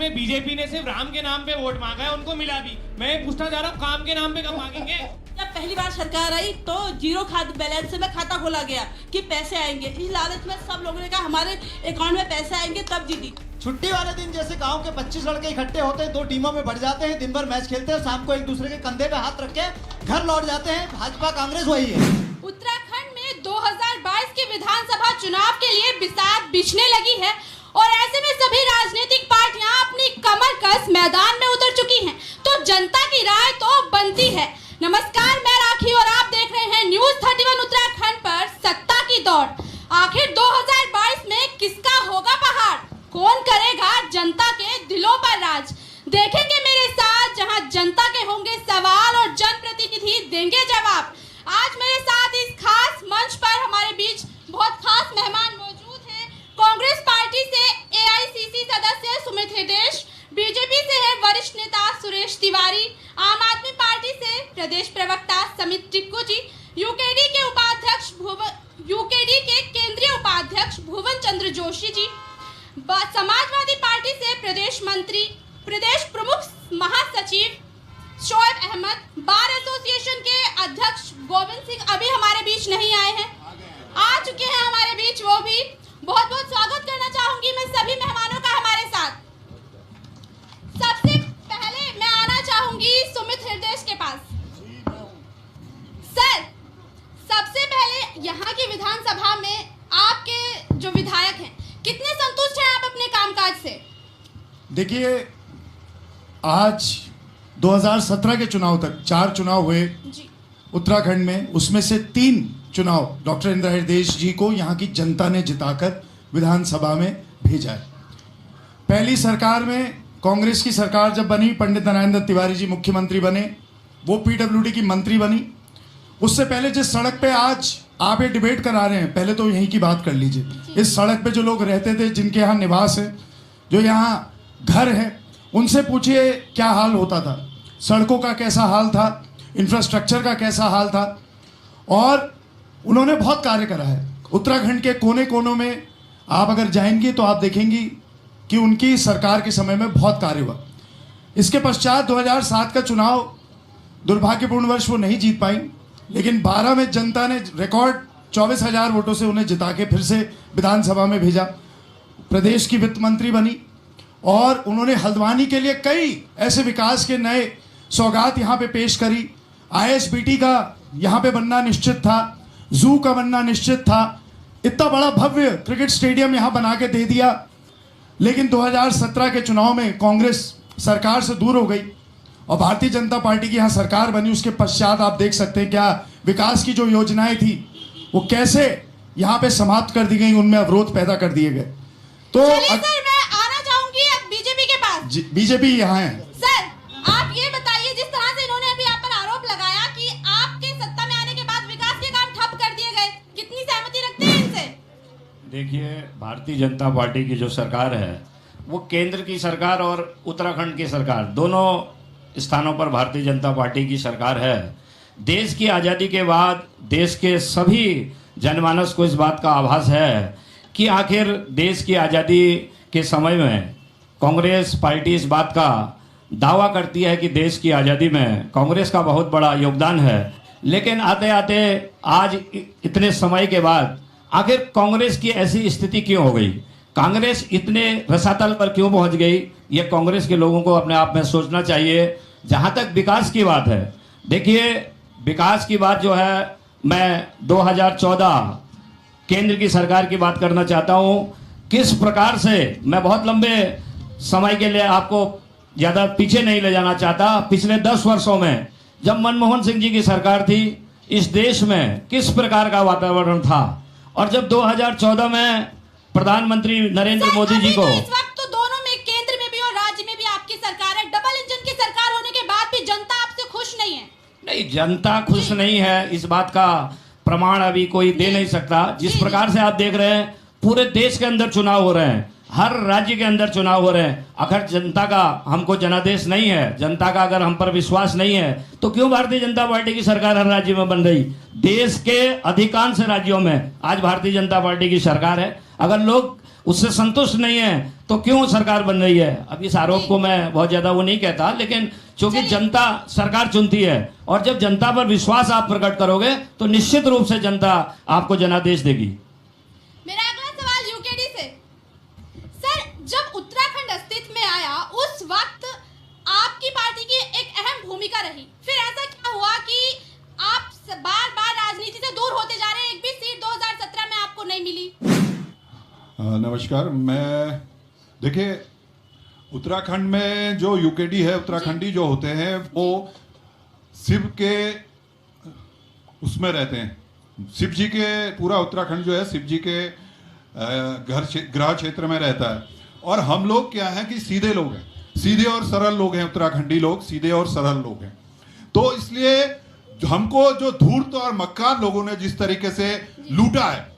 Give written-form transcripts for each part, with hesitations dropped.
में बीजेपी ने सिर्फ राम के नाम पे वोट मांगा है, उनको मिला भी। मैं पूछना चाह रहा हूँ, काम के नाम पे कब मांगेंगे? जब पहली बार सरकार आई तो जीरो बैलेंस में खाता खोला गया कि पैसे आएंगे। इस लालच में सब लोगों ने कहा हमारे अकाउंट में पैसे आएंगे, तब जीती। छुट्टी वाले दिन जैसे गांव के 25 लड़के इकट्ठे होते हैं, 2 टीमों में बढ़ जाते हैं, दिन भर मैच खेलते हैं, शाम को एक दूसरे के कंधे पे हाथ रख के घर लौट जाते हैं। भाजपा कांग्रेस वही है। उत्तराखंड में 2022 के विधानसभा चुनाव के लिए बिसात बिछने लगी है और ऐसे में सभी राजनीतिक पार्टियां अपनी कमर कस मैदान में उतर चुकी हैं, तो जनता की राय तो बनती है। नमस्कार, मैं राखी और आप देख रहे हैं न्यूज 31 उत्तराखंड पर सत्ता की दौड़। आखिर 2022 में किसका होगा पहाड़? कौन करेगा जनता के दिलों पर राज? देखेंगे मेरे साथ, जहां जनता के होंगे सवाल और जनप्रतिनिधि देंगे जवाब। आज मेरे साथ इस खास मंच पर हमारे बीच बहुत खास मेहमान मौजूद हैं। कांग्रेस पार्टी से एआईसीसी सदस्य सुमित हृदयेश, बीजेपी से है वरिष्ठ नेता सुरेश तिवारी, आम आदमी पार्टी से प्रदेश प्रवक्ता समित टिक्कू जी, यूकेडी के केंद्रीय उपाध्यक्ष भुवन चंद्र जोशी जी, समाजवादी पार्टी से प्रदेश प्रमुख महासचिव शोएब अहमद, बार एसोसिएशन के अध्यक्ष गोविंद सिंह अभी हमारे बीच नहीं आए हैं, आ चुके हैं हमारे बीच वो भी। बहुत बहुत स्वागत करना चाहूंगी मैं सभी मेहमानों का हमारे साथ। सबसे पहले मैं आना चाहूंगी सुमित हृदयेश के पास। सर, सबसे पहले यहाँ की विधानसभा में आपके जो विधायक हैं, कितने संतुष्ट हैं आप अपने कामकाज से? देखिए, आज 2017 के चुनाव तक 4 चुनाव हुए उत्तराखंड में, उसमें से 3 चुनाव डॉक्टर इंदिरा हृदयेश जी को यहाँ की जनता ने जिताकर विधानसभा में भेजा है। पहली सरकार में कांग्रेस की सरकार जब बनी, पंडित नारायण दत्त तिवारी जी मुख्यमंत्री बने, वो पीडब्ल्यूडी की मंत्री बनी। उससे पहले जिस सड़क पे आज आप ये डिबेट करा रहे हैं, पहले तो यहीं की बात कर लीजिए। इस सड़क पे जो लोग रहते थे, जिनके यहाँ निवास है, जो यहाँ घर है, उनसे पूछिए क्या हाल होता था, सड़कों का कैसा हाल था, इंफ्रास्ट्रक्चर का कैसा हाल था। और उन्होंने बहुत कार्य करा है उत्तराखंड के कोने कोनों में। आप अगर जाएंगी तो आप देखेंगी कि उनकी सरकार के समय में बहुत कार्य हुआ। इसके पश्चात 2007 का चुनाव दुर्भाग्यपूर्ण वर्ष वो नहीं जीत पाई, लेकिन 12 में जनता ने रिकॉर्ड 24,000 वोटों से उन्हें जिता के फिर से विधानसभा में भेजा। प्रदेश की वित्त मंत्री बनी और उन्होंने हल्द्वानी के लिए कई ऐसे विकास के नए सौगात यहाँ पे पेश करी। आईएसबीटी का यहाँ पे बनना निश्चित था, जू का बनना निश्चित था, इतना बड़ा भव्य क्रिकेट स्टेडियम यहाँ बना के दे दिया। लेकिन 2017 के चुनाव में कांग्रेस सरकार से दूर हो गई और भारतीय जनता पार्टी की यहाँ सरकार बनी। उसके पश्चात आप देख सकते हैं क्या विकास की जो योजनाएं थी वो कैसे यहाँ पे समाप्त कर दी गई, उनमें अवरोध पैदा कर दिए गए। तो सर, मैं आना चाहूंगी अब बीजेपी के पास। बीजेपी यहाँ है। सर, आप ये बताइए, जिस तरह से इन्होंने अभी आप पर आरोप लगाया कि आपके सत्ता में आने के बाद विकास के काम ठप कर दिए गए, कितनी सहमति रखते हैं इनसे? देखिए, भारतीय जनता पार्टी की जो सरकार है वो केंद्र की सरकार और उत्तराखंड की सरकार, दोनों स्थानों पर भारतीय जनता पार्टी की सरकार है। देश की आज़ादी के बाद देश के सभी जनमानस को इस बात का आभास है कि आखिर देश की आज़ादी के समय में कांग्रेस पार्टी इस बात का दावा करती है कि देश की आज़ादी में कांग्रेस का बहुत बड़ा योगदान है। लेकिन आते आते आज इतने समय के बाद आखिर कांग्रेस की ऐसी स्थिति क्यों हो गई, कांग्रेस इतने रसातल पर क्यों पहुंच गई, ये कांग्रेस के लोगों को अपने आप में सोचना चाहिए। जहां तक विकास की बात है, देखिए विकास की बात जो है, मैं 2014 केंद्र की सरकार की बात करना चाहता हूं। किस प्रकार से, मैं बहुत लंबे समय के लिए आपको ज़्यादा पीछे नहीं ले जाना चाहता, पिछले 10 वर्षों में जब मनमोहन सिंह जी की सरकार थी, इस देश में किस प्रकार का वातावरण था, और जब 2014 में प्रधानमंत्री नरेंद्र मोदी जी को, इस वक्त तो दोनों में, केंद्र में भी और राज्य में भी आपकी सरकार है, डबल इंजन की सरकार होने के बाद भी जनता आपसे खुश नहीं है। नहीं, जनता खुश नहीं है, इस बात का प्रमाण अभी कोई दे नहीं सकता। जिस प्रकार से आप देख रहे हैं, पूरे देश के अंदर चुनाव हो रहे हैं, हर राज्य के अंदर चुनाव हो रहे हैं। अगर जनता का हमको जनादेश नहीं है, जनता का अगर हम पर विश्वास नहीं है, तो क्यों भारतीय जनता पार्टी की सरकार हर राज्य में बन रही? देश के अधिकांश राज्यों में आज भारतीय जनता पार्टी की सरकार है। अगर लोग उससे संतुष्ट नहीं है तो क्यों सरकार बन रही है? अब इस आरोप को मैं बहुत ज्यादा वो नहीं कहता, लेकिन चूंकि जनता सरकार चुनती है और जब जनता पर विश्वास आप प्रकट करोगे तो निश्चित रूप से जनता आपको जनादेश देगी। मेरा अगला सवाल यूकेडी से। सर, जब उत्तराखंड अस्तित्व में आया उस वक्त आपकी पार्टी की एक अहम भूमिका रही, फिर ऐसा क्या हुआ कि आप बार बार राजनीति से दूर होते जा रहे हैं? एक भी सीट 2017 में आपको नहीं मिली। नमस्कार। मैं देखिए, उत्तराखंड में जो यूकेडी है, उत्तराखंडी जो होते हैं वो शिव के उसमें रहते हैं। शिव जी के पूरा उत्तराखंड जो है शिव जी के गृह क्षेत्र में रहता है। और हम लोग क्या है कि सीधे लोग हैं, सीधे और सरल लोग हैं। उत्तराखंडी लोग सीधे और सरल लोग हैं। तो इसलिए हमको जो धूर्त और मक्कार लोगों ने जिस तरीके से लूटा है,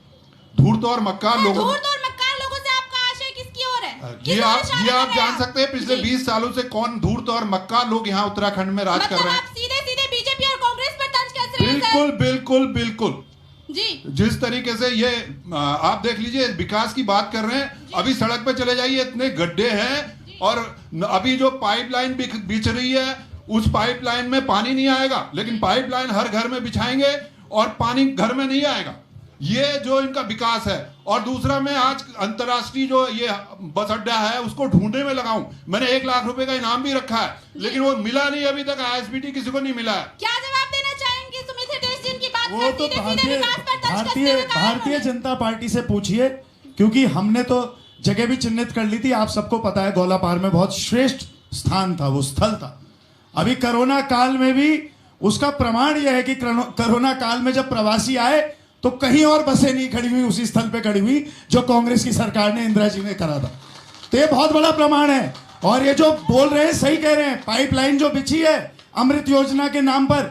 धूर्त और मक्कार लोगों से आपका आशय किसकी ओर है? ये आप जान सकते हैं पिछले 20 सालों से कौन धूर्त और मक्कार लोग यहाँ उत्तराखंड में राज कर रहे हैं। सीधे सीधे बीजेपी और कांग्रेस पर तंज कस रहे हैं। बिल्कुल बिल्कुल बिल्कुल जी। जिस तरीके से ये आप देख लीजिए, विकास की बात कर रहे हैं, अभी सड़क पे चले जाइए, इतने गड्ढे हैं। और अभी जो पाइपलाइन बिछ रही है, उस पाइपलाइन में पानी नहीं आएगा, लेकिन पाइपलाइन हर घर में बिछाएंगे और पानी घर में नहीं आएगा। ये जो इनका विकास है। और दूसरा, मैं आज अंतर्राष्ट्रीय जो ये बस अड्डा है उसको ढूंढने में लगाऊं। मैंने 1 लाख रुपए का इनाम भी रखा है, लेकिन वो मिला नहीं अभी तक। ISBT किसी को नहीं मिला है। क्या जवाब देना चाहेंगे सुमित हृदय जी की बात? वो तो भारतीय जनता पार्टी से पूछिए, क्योंकि हमने तो जगह भी चिन्हित कर ली थी। आप सबको पता है गौलापार में बहुत श्रेष्ठ स्थान था, वो स्थल था। अभी कोरोना काल में भी उसका प्रमाण यह है कि कोरोना काल में जब प्रवासी आए तो कहीं और बसें नहीं खड़ी हुई, उसी स्थल पे खड़ी हुई जो कांग्रेस की सरकार ने, इंदिरा जी ने करा था। तो ये बहुत बड़ा प्रमाण है। और ये जो बोल रहे हैं सही कह रहे हैं, पाइपलाइन जो बिछी है अमृत योजना के नाम पर,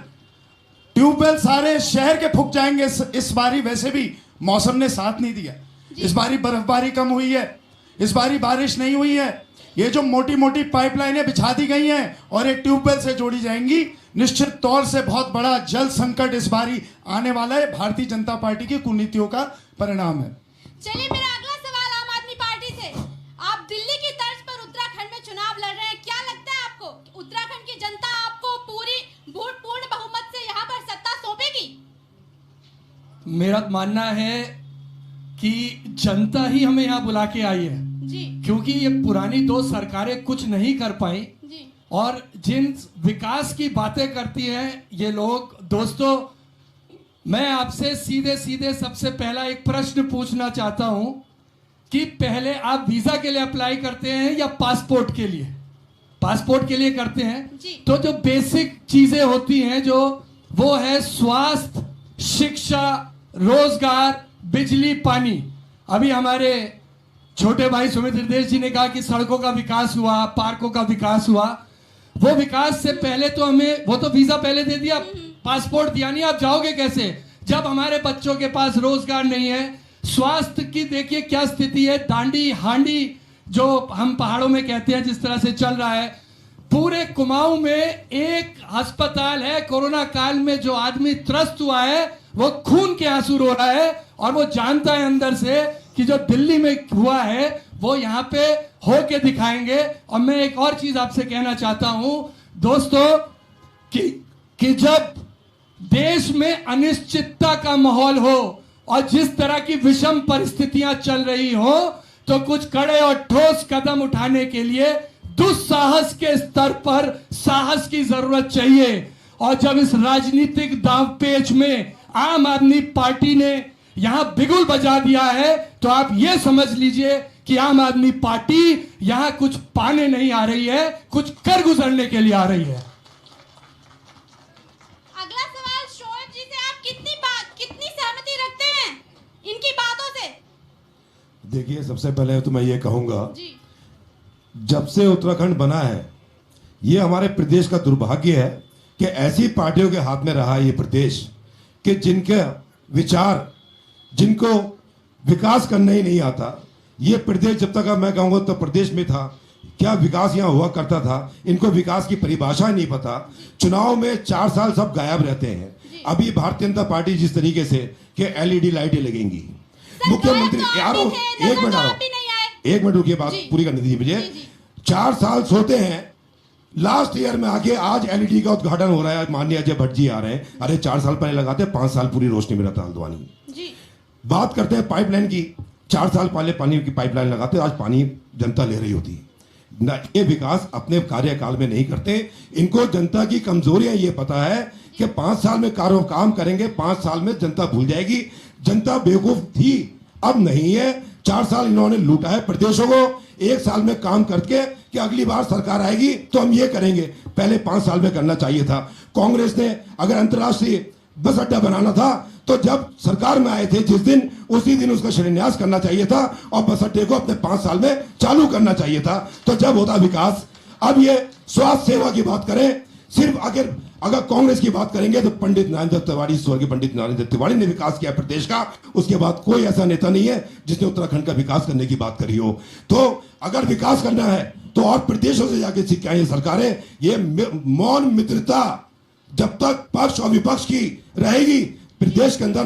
ट्यूबवेल सारे शहर के फूक जाएंगे इस बारी। वैसे भी मौसम ने साथ नहीं दिया, इस बारी बर्फबारी कम हुई है, इस बारी बारिश नहीं हुई है। ये जो मोटी मोटी पाइपलाइनें बिछा दी गई हैं और एक ट्यूबवेल से जोड़ी जाएंगी, निश्चित तौर से बहुत बड़ा जल संकट इस बारी आने वाला है। भारतीय जनता पार्टी की कुनीतियों का परिणाम है। चलिए, मेरा अगला सवाल आम आदमी पार्टी से। आप दिल्ली की तर्ज पर उत्तराखंड में चुनाव लड़ रहे हैं, क्या लगता है आपको उत्तराखंड की जनता आपको पूर्ण बहुमत से यहाँ पर सत्ता सौंपेगी? मेरा मानना है कि जनता ही हमें यहाँ बुला के आई है जी, क्योंकि ये पुरानी 2 सरकारें कुछ नहीं कर पाई जी। और जिन विकास की बातें करती हैं ये लोग। दोस्तों, मैं आपसे सीधे सीधे सबसे पहला एक प्रश्न पूछना चाहता हूं कि पहले आप वीजा के लिए अप्लाई करते हैं या पासपोर्ट के लिए? पासपोर्ट के लिए करते हैं जी। तो जो बेसिक चीजें होती हैं जो वो है स्वास्थ्य, शिक्षा, रोजगार, बिजली, पानी। अभी हमारे छोटे भाई सुमित हृदय जी ने कहा कि सड़कों का विकास हुआ, पार्कों का विकास हुआ। वो विकास से पहले तो हमें, वो तो वीजा पहले दे दिया, पासपोर्ट दिया नहीं। आप जाओगे कैसे जब हमारे बच्चों के पास रोजगार नहीं है? स्वास्थ्य की देखिए क्या स्थिति है। दांडी हांडी जो हम पहाड़ों में कहते हैं, जिस तरह से चल रहा है। पूरे कुमाऊं में एक अस्पताल है। कोरोना काल में जो आदमी त्रस्त हुआ है वो खून के आंसू रो रहा है और वो जानता है अंदर से कि जो दिल्ली में हुआ है वो यहाँ पे होके दिखाएंगे। और मैं एक और चीज आपसे कहना चाहता हूं दोस्तों कि जब देश में अनिश्चितता का माहौल हो और जिस तरह की विषम परिस्थितियां चल रही हो, तो कुछ कड़े और ठोस कदम उठाने के लिए दुस्साहस के स्तर पर साहस की जरूरत चाहिए। और जब इस राजनीतिक दांवपेच में आम आदमी पार्टी ने यहां बिगुल बजा दिया है, तो आप यह समझ लीजिए कि आम आदमी पार्टी यहां कुछ पाने नहीं आ रही है, कुछ कर गुजरने के लिए आ रही है। अगला सवाल शोएब जी से। आप कितनी सहमति रखते हैं इनकी बातों से? देखिए, सबसे पहले तो मैं ये कहूंगा, जी। जब से उत्तराखंड बना है, ये हमारे प्रदेश का दुर्भाग्य है कि ऐसी पार्टियों के हाथ में रहा है ये प्रदेश कि जिनके विचार, जिनको विकास करना ही नहीं आता। ये प्रदेश जब तक मैं कहूँगा उत्तर प्रदेश में था, क्या विकास यहाँ हुआ करता था, इनको विकास की परिभाषा नहीं पता। चुनाव में 4 साल सब गायब रहते हैं। अभी भारतीय जनता पार्टी जिस तरीके से कि LED लाइटें लगेंगी, मुख्यमंत्री यारो एक मिनट एक मिनट रुकिए, बात जी। पूरी करनी दीजिए मुझे। जी, जी। 4 साल सोते हैं, लास्ट ईयर में आके आज एलईडी का उद्घाटन हो रहा है, माननीय अजय भट्ट जी आ रहे हैं। अरे 4 साल पहले लगाते, 5 साल पूरी रोशनी में रहता हल्द्वानी। जी। बात करते हैं पाइपलाइन की, 4 साल पहले पानी की पाइपलाइन लगाते, आज पानी जनता ले रही होती ना। ये विकास अपने कार्यकाल में नहीं करते। इनको जनता की कमजोरियां ये पता है कि 5 साल में काम करेंगे, 5 साल में जनता भूल जाएगी। जनता बेवकूफ थी, अब नहीं है। 4 साल इन्होंने लूटा है प्रदेशों को, 1 साल में काम करके कि अगली बार सरकार आएगी तो हम ये करेंगे। पहले 5 साल में करना चाहिए था। कांग्रेस ने अगर अंतर्राष्ट्रीय बस अड्डा बनाना था तो जब सरकार में आए थे जिस दिन, उसी दिन उसका शिलान्यास करना चाहिए था और बस अड्डे को अपने 5 साल में चालू करना चाहिए था, तो जब होता विकास। अब ये स्वास्थ्य सेवा की बात करें, सिर्फ अगर कांग्रेस की बात करेंगे तो पंडित नारायण दत्त तिवारी, स्वर्गीय पंडित नारायण दत्त तिवारी ने विकास किया प्रदेश का। उसके बाद कोई ऐसा नेता नहीं है जिसने उत्तराखंड का विकास करने की बात करी हो। तो अगर विकास करना है तो और प्रदेशों से जाके सीख के आई सरकारें। ये मौन मित्रता जब तक पक्ष और विपक्ष की रहेगी, प्रदेश के अंदर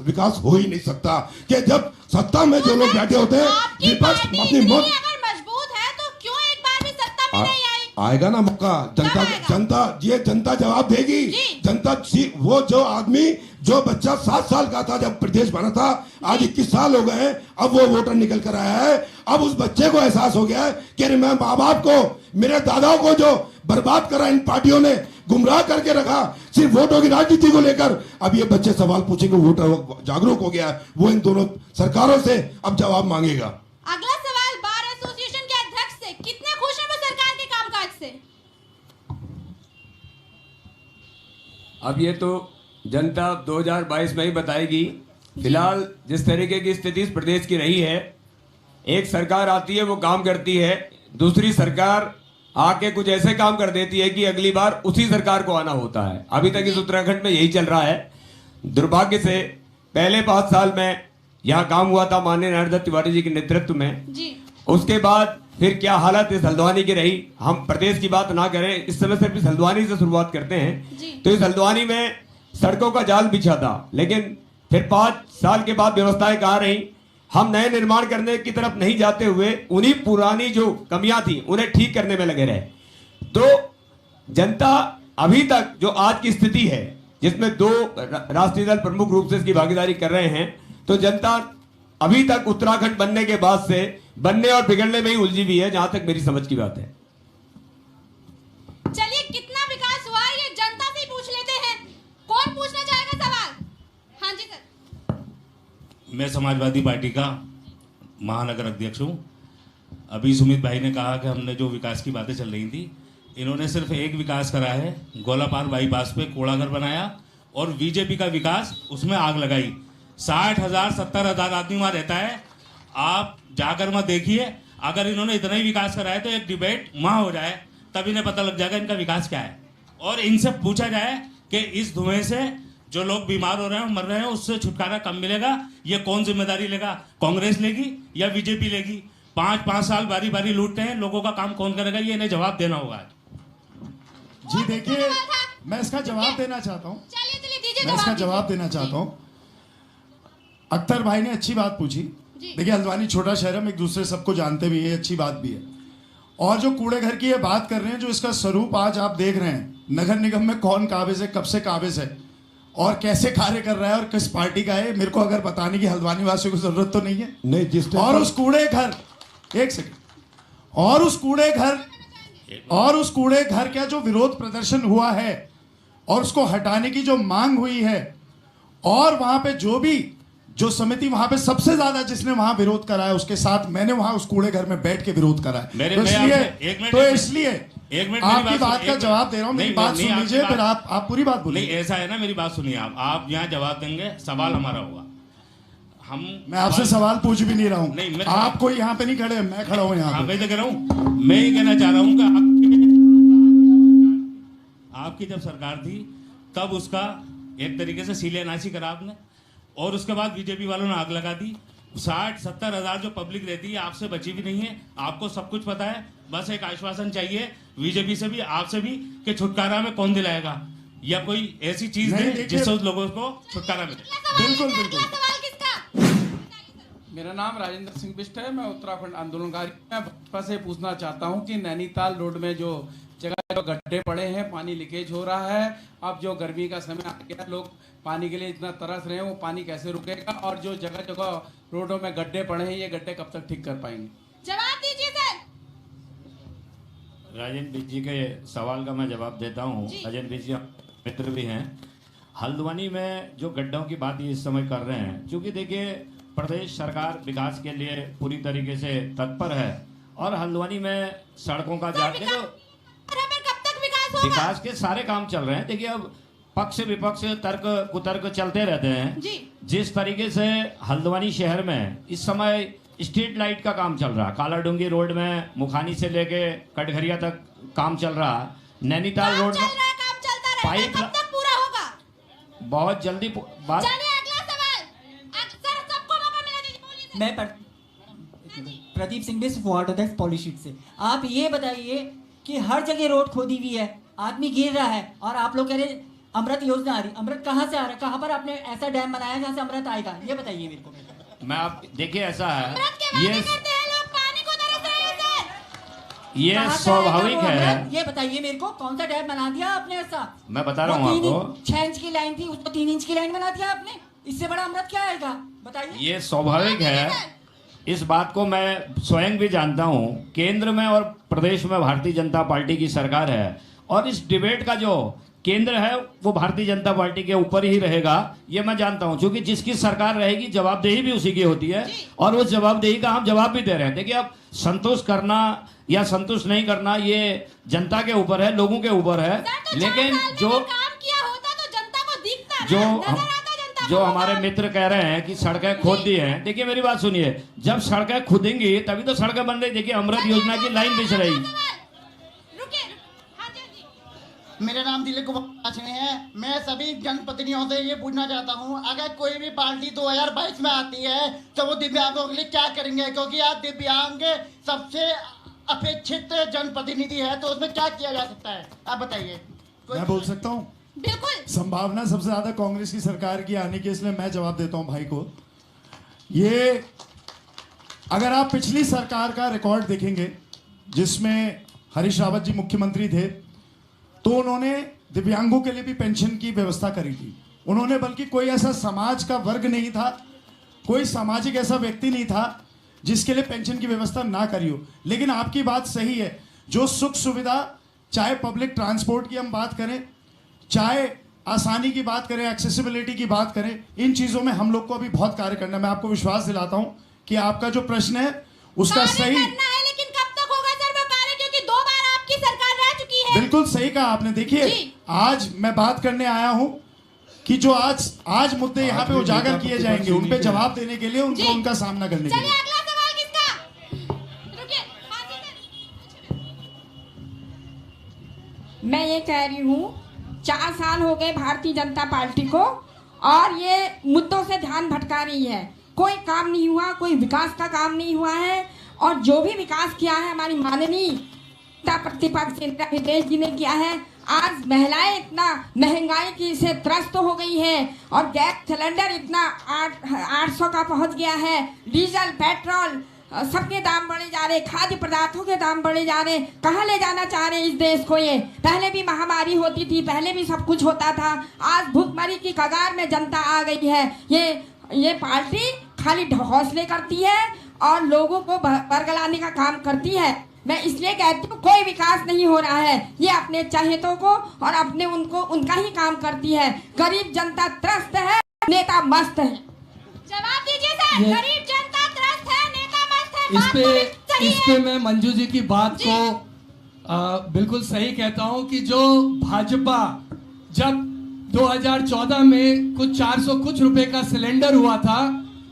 विकास हो ही नहीं सकता। कि जब सत्ता में जो लोग बैठे होते हैं, आपकी विपक्ष पार्टी अपनी इतनी मौत अगर मजबूत है तो क्यों एक बार भी सत्ता में नहीं आई? आएगा ना मौका, जनता जवाब देगी। जी। वो जो आदमी, जो बच्चा 7 साल का था जब प्रदेश बना था, आज 21 साल हो गए हैं, अब वो वोटर निकल कर आया है। अब उस बच्चे को एहसास हो गया है कि मैं माँ बाप को, मेरे दादाओं को जो बर्बाद करा इन पार्टियों ने, गुमराह करके रखा सिर्फ वोटों की राजनीति को लेकर। अब ये बच्चे सवाल पूछेंगे, वोटर जागरूक हो गया है, वो इन दोनों सरकारों से अब जवाब मांगेगा। अगला सवाल बार एसोसिएशन के अध्यक्ष से, कितने खुश हैं वो सरकार के कामकाज से? अब ये तो जनता 2022 में ही बताएगी। फिलहाल जिस तरीके की स्थिति इस प्रदेश की रही है, एक सरकार आती है वो काम करती है, दूसरी सरकार आके कुछ ऐसे काम कर देती है कि अगली बार उसी सरकार को आना होता है। अभी तक इस उत्तराखंड में यही चल रहा है। दुर्भाग्य से पहले 5 साल में यहाँ काम हुआ था माननीय नारायण दत्त तिवारी जी के नेतृत्व में। जी। उसके बाद फिर क्या हालत इस हल्द्वानी की रही, हम प्रदेश की बात ना करें, इस समय सिर्फ इस हल्द्वानी से शुरुआत करते हैं। तो इस हल्द्वानी में सड़कों का जाल बिछा था, लेकिन फिर 5 साल के बाद व्यवस्थाएं कहाँ रही? हम नए निर्माण करने की तरफ नहीं जाते हुए उन्हीं पुरानी जो कमियां थी उन्हें ठीक करने में लगे रहे। तो जनता अभी तक जो आज की स्थिति है, जिसमें 2 राष्ट्रीय दल प्रमुख रूप से इसकी भागीदारी कर रहे हैं, तो जनता अभी तक उत्तराखंड बनने के बाद से बनने और बिगड़ने में ही उलझी हुई है, जहां तक मेरी समझ की बात है। चलिए, कितना विकास हुआ है ये जनता से ही पूछ लेते हैं। कौन पूछना चाहेगा सवाल? हाँ जी सर। मैं समाजवादी पार्टी का महानगर अध्यक्ष हूँ। अभी सुमित भाई ने कहा कि हमने जो विकास की बातें चल रही थी, इन्होंने सिर्फ एक विकास करा है, गोलापार बाईपास पे कूड़ाघर बनाया, और बीजेपी का विकास उसमें आग लगाई। 60,000 70,000 आदमी वहाँ रहता है, आप जाकर मत देखिए। अगर इन्होंने इतना ही विकास कराया तो एक डिबेट वहाँ हो जाए, तब इन्हें पता लग जाएगा इनका विकास क्या है। और इनसे पूछा जाए कि इस धुएं से जो लोग बीमार हो रहे हैं, मर रहे हैं, उससे छुटकारा कब मिलेगा? ये कौन जिम्मेदारी लेगा? कांग्रेस लेगी या बीजेपी लेगी? 5-5 साल बारी बारी लूटते हैं, लोगों का काम कौन करेगा? ये इन्हें जवाब देना होगा। जी देखिए, मैं इसका जवाब देना चाहता हूँ। मैं इसका जवाब देना चाहता हूँ। अख्तर भाई ने अच्छी बात पूछी। देखिए, हल्द्वानी छोटा शहर, हम एक दूसरे सबको जानते भी है, अच्छी बात भी है। और जो कूड़े घर की ये बात कर रहे हैं, जो इसका स्वरूप आज आप देख रहे हैं, नगर निगम में कौन काबिज है, कब से काबिज है और कैसे कार्य कर रहा है और किस पार्टी का है, मेरे को अगर बताने की हल्द्वानी वासियों को जरूरत तो नहीं है। नहीं, जिस और उस कूड़े घर, एक सेकंड, और उस कूड़े घर का जो विरोध प्रदर्शन हुआ है और उसको हटाने की जो मांग हुई है, और वहां पे जो समिति वहां पे सबसे ज्यादा जिसने वहां विरोध करा है, उसके साथ मैंने वहां उस कूड़े घर में बैठ के विरोध करा है। इसलिए आपकी बात का जवाब दे रहा हूं। मेरी बात सुन लीजिए, फिर आप पूरी बात बोलिए। नहीं, ऐसा है ना, मेरी बात सुनिए। आप यहाँ जवाब देंगे, सवाल हमारा होगा। मैं आपसे सवाल पूछ भी नहीं रहा हूँ, आप कोई यहाँ पे नहीं खड़े, मैं खड़ा हूँ यहाँ पे। तो कह रहा हूँ, मैं ये कहना चाह रहा हूँ कि आपकी जब सरकार थी तब उसका एक तरीके से शिलान्यास करा आपने, और उसके बाद बीजेपी वालों ने आग लगा दी। 60-70 हज़ार जो पब्लिक रहती है आपसे बची भी नहीं है, आपको सब कुछ पता है। बस एक आश्वासन चाहिए बीजेपी से भी, आपसे भी, कि छुटकारा में कौन दिलाएगा, या कोई ऐसी चीज दे जिससे उस लोगों को छुटकारा मिले। बिल्कुल। मेरा नाम राजेंद्र सिंह बिष्ट है। मैं उत्तराखंड आंदोलनकारी। मैं भाजपा से पूछना चाहता हूं कि नैनीताल रोड में जो जगह गड्ढे पड़े हैं, पानी लीकेज हो रहा है, अब जो गर्मी का समय आ गया, लोग पानी के लिए इतना तरस रहे हैं, वो पानी कैसे रुकेगा? और जो जगह जगह रोडों में गड्ढे पड़े हैं, ये गड्ढे कब तक ठीक कर पाएंगे? जवाब दीजिए सर। राजेंद्र बिष्ट जी के सवाल का मैं जवाब देता हूँ। राजेंद्र बिष्ट जी मित्र भी हैं। हल्द्वानी में जो गड्ढों की बात ये इस समय कर रहे हैं, क्योंकि देखिए प्रदेश सरकार विकास के लिए पूरी तरीके से तत्पर है और हल्द्वानी में सड़कों का जाके तो कब तक विकास होगा? विकास के सारे काम चल रहे हैं। देखिए अब पक्ष विपक्ष तर्क कुतर्क चलते रहते हैं। जिस तरीके से हल्द्वानी शहर में इस समय स्ट्रीट लाइट का काम चल रहा है, कालाडूंगी रोड में मुखानी से लेके कटघरिया तक काम चल रहा है, नैनीताल रोड में काम चलता रहेगा, कब तक पूरा होगा? बहुत जल्दी बात। अगला सवाल सर, सबको मौका मिला दीजिए। मैं प्रदीप सिंह बिष्ट फॉरवर्ड होता है पॉलिशीट से। आप ये बताइए कि हर जगह रोड खोदी हुई है, आदमी गिर रहा है, और आप लोग कह रहे अमृत योजना आ रही। अमृत कहाँ से आ रहा है? कहाँ पर आपने ऐसा डैम बनाया जहाँ से अमृत आएगा? ये बताइए मेरे को। मैं आप देखिए ऐसा है, ये लोग पानी को तरस रहे हैं सर। ये स्वाभाविक है। ये बताइए मेरे को, कौन सा डैम बना दिया आपने ऐसा? मैं बता रहा हूँ आपको, 6 इंच की लाइन थी, उसको 3 इंच की लाइन बना दिया आपने। इससे बड़ा अमृत क्या आएगा? बताइए। ये स्वाभाविक है। इस बात को मैं स्वयं भी जानता हूँ। केंद्र में और प्रदेश में भारतीय जनता पार्टी की सरकार है और इस डिबेट का जो केंद्र है वो भारतीय जनता पार्टी के ऊपर ही रहेगा, ये मैं जानता हूं। क्योंकि जिसकी सरकार रहेगी जवाबदेही भी उसी की होती है और उस जवाबदेही का हम जवाब भी दे रहे हैं। देखिए अब संतोष करना या संतुष्ट नहीं करना ये जनता के ऊपर है, लोगों के ऊपर है। लेकिन जो काम किया होता तो जनता को दिखता, जो हमारे मित्र कह रहे हैं कि सड़कें खोद दी हैं, देखिए मेरी बात सुनिए, जब सड़कें खुदेंगी तभी तो सड़कें बन रही। देखिए अमृत योजना की लाइन बिछ रही। मेरा नाम दिलीप कुमार है। मैं सभी जनप्रतिनिधियों से ये पूछना चाहता हूँ, अगर कोई भी पार्टी 2022 में आती है तो वो दिव्यांगों के लिए क्या करेंगे? क्योंकि आज दिव्यांग सबसे अपेक्षित जनप्रतिनिधि है, तो उसमें क्या किया जा सकता है? आप बताइए। मैं बोल सकता हूँ? बिल्कुल। संभावना सबसे ज्यादा कांग्रेस की सरकार की आने की, इसलिए मैं जवाब देता हूँ भाई को। ये अगर आप पिछली सरकार का रिकॉर्ड देखेंगे जिसमें हरीश रावत जी मुख्यमंत्री थे, तो उन्होंने दिव्यांगों के लिए भी पेंशन की व्यवस्था करी थी। उन्होंने बल्कि कोई ऐसा समाज का वर्ग नहीं था, कोई सामाजिक ऐसा व्यक्ति नहीं था जिसके लिए पेंशन की व्यवस्था ना करी हो। लेकिन आपकी बात सही है, जो सुख सुविधा, चाहे पब्लिक ट्रांसपोर्ट की हम बात करें, चाहे आसानी की बात करें, एक्सेसिबिलिटी की बात करें, इन चीज़ों में हम लोग को अभी बहुत कार्य करना है। मैं आपको विश्वास दिलाता हूँ कि आपका जो प्रश्न है उसका सही, बिल्कुल सही कहा आपने। देखिए आज मैं बात करने आया हूं कि जो आज मुद्दे यहाँ पे उजागर किए जाएंगे, उन पे जवाब देने के लिए, उनको उनका सामना करने के लिए। अगला सवाल किसका? रुकिए। मैं ये कह रही हूँ 4 साल हो गए भारतीय जनता पार्टी को और ये मुद्दों से ध्यान भटका रही है। कोई काम नहीं हुआ, कोई विकास का काम नहीं हुआ है, और जो भी विकास किया है हमारी माननीय प्रतिपक्ष इंदिरा हृदयेश जी ने किया है। आज महिलाएं इतना महंगाई की से त्रस्त हो गई है और गैस सिलेंडर इतना 800 का पहुंच गया है, डीजल पेट्रोल सबके दाम बढ़े जा रहे, खाद्य पदार्थों के दाम बढ़े जा रहे। कहाँ ले जाना चाह रहे इस देश को? ये पहले भी महामारी होती थी, पहले भी सब कुछ होता था, आज भूखमरी की कगार में जनता आ गई है। ये पार्टी खाली हौसले करती है और लोगों को बरगलाने का काम करती है। मैं इसलिए कहती हूँ कोई विकास नहीं हो रहा है, ये अपने चहेतों को और अपने उनका ही काम करती है। गरीब जनता त्रस्त है, नेता मस्त है। जवाब दीजिए सर। गरीब जनता त्रस्त है, नेता मस्त है। इस पे मैं मंजू जी की बात को बिल्कुल सही कहता हूँ कि जो भाजपा जब 2014 में कुछ 400 कुछ रुपए का सिलेंडर हुआ था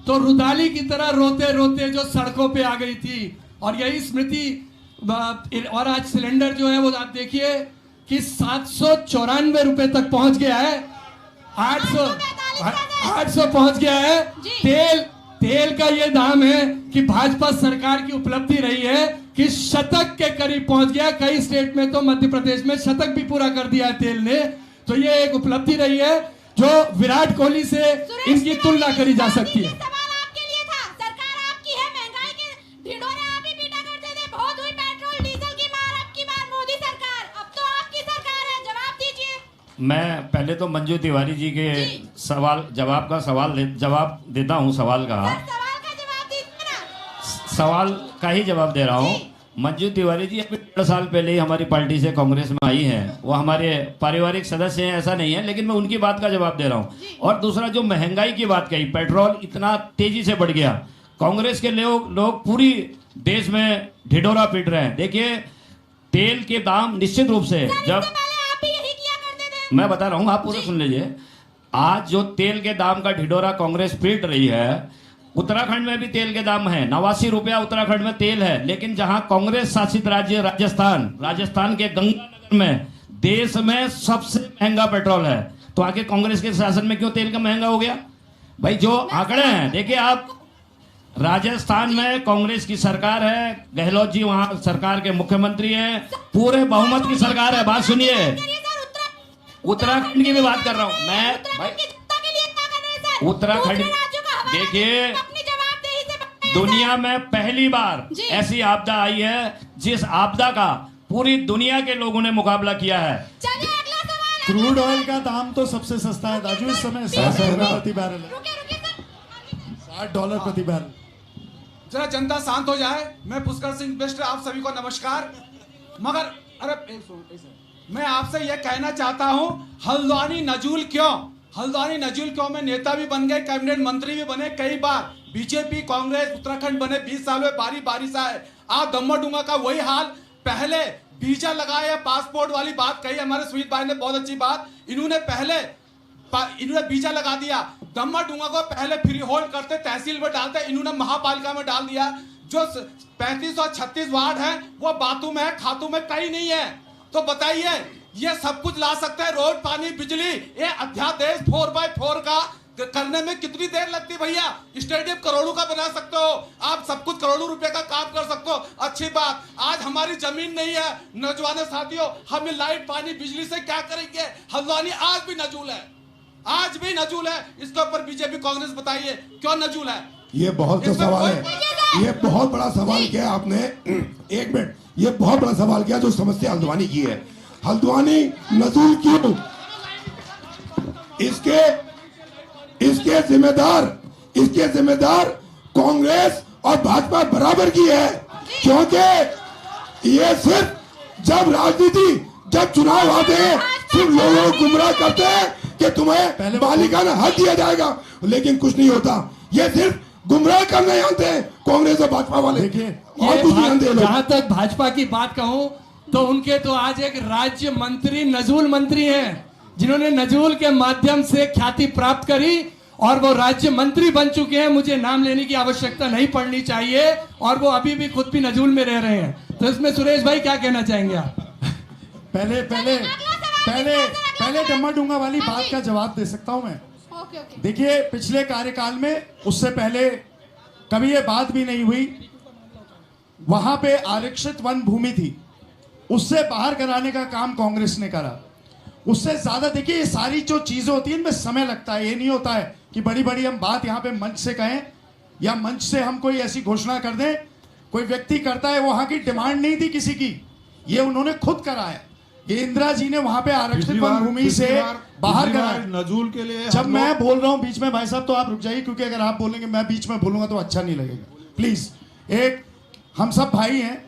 तो रुदाली की तरह रोते रोते जो सड़कों पे आ गई थी, और यही स्मृति, और आज सिलेंडर जो है वो आप देखिए कि 794 रुपए तक पहुंच गया है, 800 पहुंच गया है। तेल का ये दाम है कि भाजपा सरकार की उपलब्धि रही है कि शतक के करीब पहुंच गया। कई स्टेट में तो मध्य प्रदेश में शतक भी पूरा कर दिया है तेल ने। तो ये एक उपलब्धि रही है जो विराट कोहली से इनकी तुलना करी जा सकती है। सवाल आपके लिए था। सरकार मैं पहले तो मंजू तिवारी जी के जवाब देता हूं। सवाल का ही जवाब दे रहा हूं। मंजू तिवारी जी अभी 1.5 साल पहले ही हमारी पार्टी से कांग्रेस में आई हैं। वो हमारे पारिवारिक सदस्य हैं, ऐसा नहीं है, लेकिन मैं उनकी बात का जवाब दे रहा हूं। और दूसरा, जो महंगाई की बात कही, पेट्रोल इतना तेजी से बढ़ गया, कांग्रेस के लोग पूरी देश में ढिढोरा पीट रहे हैं। देखिए, तेल के दाम निश्चित रूप से, जब मैं बता रहा हूं, आप पूरा सुन लीजिए। आज जो तेल के दाम का ढिढोरा कांग्रेस पीट रही है, उत्तराखंड में भी तेल के दाम है। 89 रुपया उत्तराखंड में तेल है। लेकिन जहां कांग्रेस शासित राज्य राजस्थान के गंगानगर में देश में सबसे महंगा पेट्रोल है, तो आखिर कांग्रेस के शासन में क्यों तेल का महंगा हो गया? भाई, जो आंकड़े हैं, देखिए आप, राजस्थान में कांग्रेस की सरकार है, गहलोत जी वहां सरकार के मुख्यमंत्री हैं, पूरे बहुमत की सरकार है। बात सुनिए, उत्तराखंड की भी बात कर रहा हूं मैं। भाई, उत्तराखंड, देखिए, दुनिया में पहली बार ऐसी आपदा आई है जिस आपदा का पूरी दुनिया के लोगों ने मुकाबला किया है। क्रूड ऑयल का दाम तो सबसे सस्ता है राजू इस समय, $60 प्रति बैरल है, $60 प्रति बैरल। जरा जनता शांत हो जाए। मैं पुष्कर सिंह बिष्ट, आप सभी को नमस्कार। मगर अरे मैं आपसे यह कहना चाहता हूं, हल्द्वानी नजूल क्यों? में नेता भी बन गए, कैबिनेट मंत्री भी बने कई बार। बीजेपी कांग्रेस उत्तराखंड बने 20 साल में बारी से आए। आप दम्मा डूंगा का वही हाल। पहले वीजा लगाया, पासपोर्ट वाली बात कही हमारे सुमित भाई ने, बहुत अच्छी बात। इन्होंने वीजा लगा दिया। दम्मा डूंगा को पहले फ्री होल्ड करते, तहसील में डालते, इन्होंने महापालिका में डाल दिया। जो 35 और 36 वार्ड है वो बातू में है, खातू में कहीं नहीं है। तो बताइए, ये सब कुछ ला सकते हैं, रोड, पानी, बिजली। ये अध्यादेश 4x4 का करने में कितनी देर लगती भैया? स्टेडियम करोड़ों का बना सकते हो आप, सब कुछ करोड़ों रुपए का काम कर सकते हो। अच्छी बात, आज हमारी जमीन नहीं है। नौजवान साथियों, हम लाइट, पानी, बिजली से क्या करेंगे? हल्द्वानी आज भी नजूल है। इसके ऊपर बीजेपी कांग्रेस बताइए क्यों नजूल है? ये बहुत सा सवाल है। ये बहुत बड़ा सवाल किया आपने। एक मिनट, ये बहुत बड़ा सवाल किया जो समस्या हल्द्वानी की है। हल्द्वानी नजूल क्यों? इसके जिम्मेदार कांग्रेस और भाजपा बराबर की है। क्योंकि ये सिर्फ जब चुनाव आते हैं, सिर्फ लोगों को गुमराह करते हैं कि तुम्हें मालिकाना हक दिया जाएगा, लेकिन कुछ नहीं होता। ये सिर्फ गुमराह करने जानते हैं कांग्रेस और भाजपा वाले। और कुछ नहीं जानते। जहां तक भाजपा की बात कहूं तो उनके तो आज एक राज्य मंत्री, नजूल मंत्री हैं, जिन्होंने नजूल के माध्यम से ख्याति प्राप्त करी और वो राज्य मंत्री बन चुके हैं। मुझे नाम लेने की आवश्यकता नहीं पड़नी चाहिए, और वो अभी भी खुद भी नजूल में रह रहे हैं। तो इसमें सुरेश भाई क्या कहना चाहेंगे आप? पहले डम्मा डूंगा वाली बात का जवाब दे सकता हूं मैं। देखिए, पिछले कार्यकाल में, उससे पहले कभी ये बात भी नहीं हुई, वहां पे आरक्षित वन भूमि थी, उससे बाहर कराने का काम कांग्रेस ने करा। उससे ज्यादा, देखिए, ये सारी जो चीजें होती है इनमें समय लगता है। ये नहीं होता है कि बड़ी बड़ी हम बात यहाँ पे मंच से कहें या मंच से हम कोई ऐसी घोषणा कर दें। कोई व्यक्ति करता है, वहां की डिमांड नहीं थी किसी की, ये उन्होंने खुद कराया। ये इंदिरा जी ने वहां पे आरक्षित वन भूमि से बाहर कराया नजूल के लिए। जब मैं बोल रहा हूं बीच में, भाई साहब, तो आप रुक जाइए, क्योंकि अगर आप बोलेंगे मैं बीच में बोलूंगा तो अच्छा नहीं लगेगा। प्लीज, हम सब भाई हैं,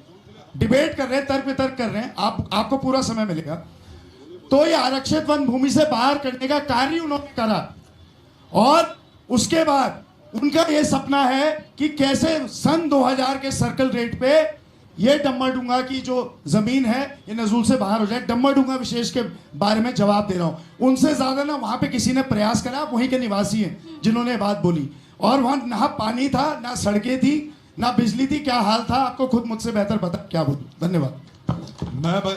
डिबेट कर रहे हैं, तर्क वितर्क कर रहे हैं, आपको पूरा समय मिलेगा। तो ये आरक्षित वन भूमि से बाहर करने का कार्य उन्होंने करा, और उसके बाद उनका ये सपना है कि कैसे सन 2000 के सर्कल रेट पे ये डम्माडूंगा की जो जमीन है ये नजूल से बाहर हो जाए। डम्माडूंगा विशेष के बारे में जवाब दे रहा हूं। उनसे ज्यादा ना वहां पे किसी ने प्रयास करा, वहीं के निवासी हैं जिन्होंने बात बोली, और वहां ना पानी था, ना सड़कें थी, ना बिजली थी। क्या हाल था आपको खुद मुझसे बेहतर पता, क्या बोलूं। धन्यवाद।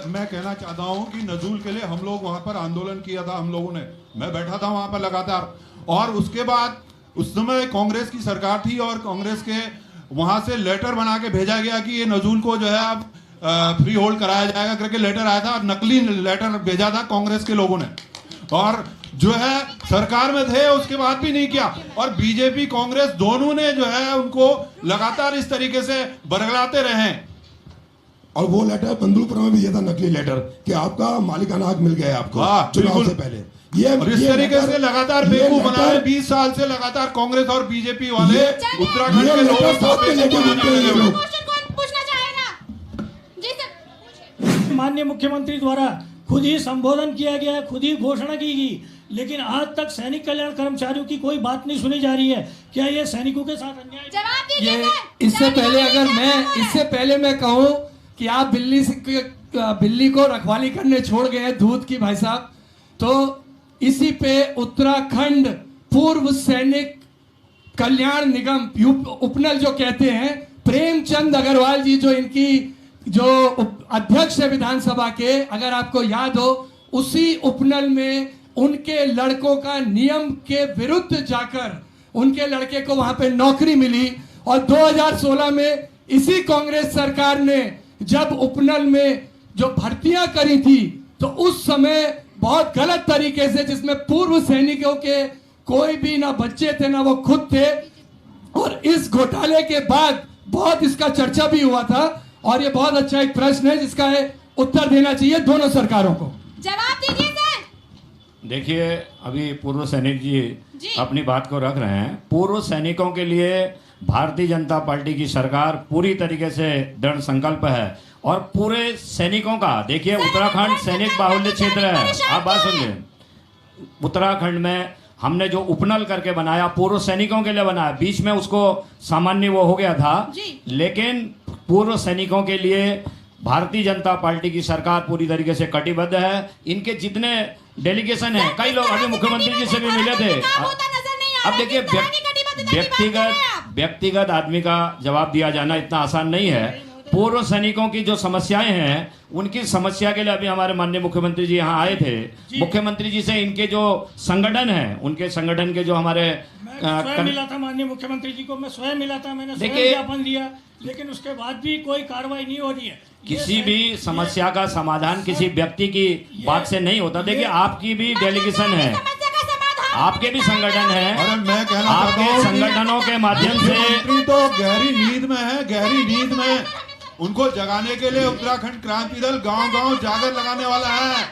मैं कहना चाहता हूं कि नजूल के लिए हम लोग वहां पर आंदोलन किया था, हम लोगों ने, मैं बैठा था वहां पर लगातार। और उसके बाद उस समय कांग्रेस की सरकार थी और कांग्रेस के वहां से लेटर बना के भेजा गया कि ये नजूल को जो है अब फ्री होल्ड कराया जाएगा करके लेटर आया था। नकली लेटर भेजा था कांग्रेस के लोगों ने, और जो है सरकार में थे, उसके बाद भी नहीं किया। और बीजेपी कांग्रेस दोनों ने जो है उनको लगातार इस तरीके से बरगलाते रहे। और वो लेटर बंदूकपुरा में भी दिया था, नकली लेटर, कि आपका मालिकाना हक मिल गया है आपको चुनाव से पहले। और इस तरीके से लगातार बेवकूफ बना रहे 20 साल से लगातार कांग्रेस और बीजेपी वाले उत्तराखंड के लोगों को। माननीय मुख्यमंत्री द्वारा खुद ही संबोधन किया गया, खुद ही घोषणा की गई, लेकिन आज तक सैनिक कल्याण कर्मचारियों की कोई बात नहीं सुनी जा रही है। क्या ये सैनिकों के साथ अन्याय? ये इससे पहले मैं कहूं कि आप बिल्ली को रखवाली करने छोड़ गए दूध की भाई साहब, तो इसी पे उत्तराखंड पूर्व सैनिक कल्याण निगम उपनल जो कहते हैं, प्रेमचंद अग्रवाल जी जो इनकी जो अध्यक्ष है विधानसभा के, अगर आपको याद हो, उसी उपनल में उनके लड़कों का नियम के विरुद्ध जाकर उनके लड़के को वहां पे नौकरी मिली। और 2016 में इसी कांग्रेस सरकार ने जब उपनल में जो भर्तियां करी थी, तो उस समय बहुत गलत तरीके से, जिसमें पूर्व सैनिकों के कोई भी ना बच्चे थे ना वो खुद थे, और इस घोटाले के बाद बहुत इसका चर्चा भी हुआ था। और ये बहुत अच्छा एक प्रश्न है जिसका उत्तर देना चाहिए दोनों सरकारों को। जवाब दीजिए सर। देखिए, अभी पूर्व सैनिक जी अपनी बात को रख रहे हैं। पूर्व सैनिकों के लिए भारतीय जनता पार्टी की सरकार पूरी तरीके से दृढ़ संकल्प है, और पूरे सैनिकों का, देखिए उत्तराखंड सैनिक बाहुल्य क्षेत्र है, आप बात सुनिए। उत्तराखंड में हमने जो उपनल करके बनाया, पूर्व सैनिकों के लिए बनाया, बीच में उसको सामान्य वो हो गया था, लेकिन पूर्व सैनिकों के लिए भारतीय जनता पार्टी की सरकार पूरी तरीके से कटिबद्ध है। इनके जितने डेलीगेशन है, कई लोग अभी मुख्यमंत्री जी से भी मिले थे। अब देखिए, व्यक्तिगत आदमी का जवाब दिया जाना इतना आसान नहीं है। पूर्व सैनिकों की जो समस्याएं हैं, उनकी समस्या के लिए अभी हमारे माननीय मुख्यमंत्री जी यहाँ आए थे। मुख्यमंत्री जी से इनके जो संगठन है, उनके संगठन के जो हमारे स्वयं मिला था माननीय मुख्यमंत्री जी को, मैं स्वयं मिला था, मैंने स्वयं ज्ञापन दिया, लेकिन उसके बाद भी कोई कार्रवाई नहीं हो रही है। किसी भी समस्या का समाधान किसी व्यक्ति की बात से नहीं होता। देखिए, आपकी भी डेलीगेशन है, आपके भी संगठन है, अरे मैं कहना आपके संगठनों के माध्यम से तो गहरी नींद में है, गहरी नींद में। उनको जगाने के लिए उत्तराखंड क्रांति दल गांव-गांव जागर लगाने वाला है,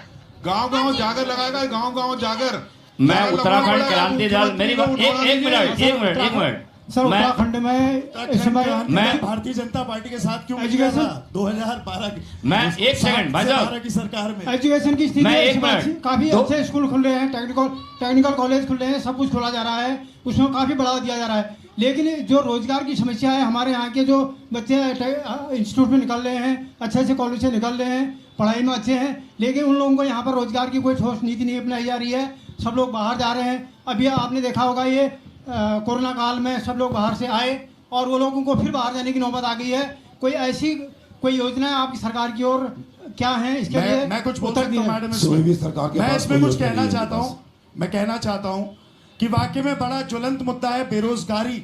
गांव-गांव जागर लगाएगा, गांव-गांव जागर। मैं उत्तराखंड क्रांति दल, मेरी बात एक मिनट सर, उत्तराखंड में इस समय मैं भारतीय जनता पार्टी के साथ क्यों एजुकेशन 2012 की, मैं एक सेकंड भाई साहब की सरकार में एजुकेशन की स्थिति मैं एक मिनट, काफी अच्छे स्कूल खुल रहे हैं, टेक्निकल कॉलेज खुल रहे हैं, सब कुछ खोला जा रहा है, उसमें काफी बढ़ावा दिया जा रहा है। लेकिन जो रोजगार की समस्या है, हमारे यहाँ के जो बच्चे इंस्टीट्यूट में निकल रहे हैं, अच्छे अच्छे कॉलेज से निकल रहे हैं, पढ़ाई में अच्छे हैं, लेकिन उन लोगों को यहाँ पर रोजगार की कोई ठोस नीति नहीं अपनाई जा रही है। सब लोग बाहर जा रहे हैं। अभी आपने देखा होगा, ये कोरोना काल में सब लोग बाहर से आए और वो लोगों को फिर बाहर जाने की नौबत आ गई है। कोई ऐसी कोई योजना है आपकी सरकार की ओर क्या है इसके लिए? मैं कुछ बोल सकता हूं मैडम, मैं इसमें कुछ कहना चाहता हूं। मैं कहना चाहता हूं कि वाकई में बड़ा ज्वलंत मुद्दा है बेरोजगारी।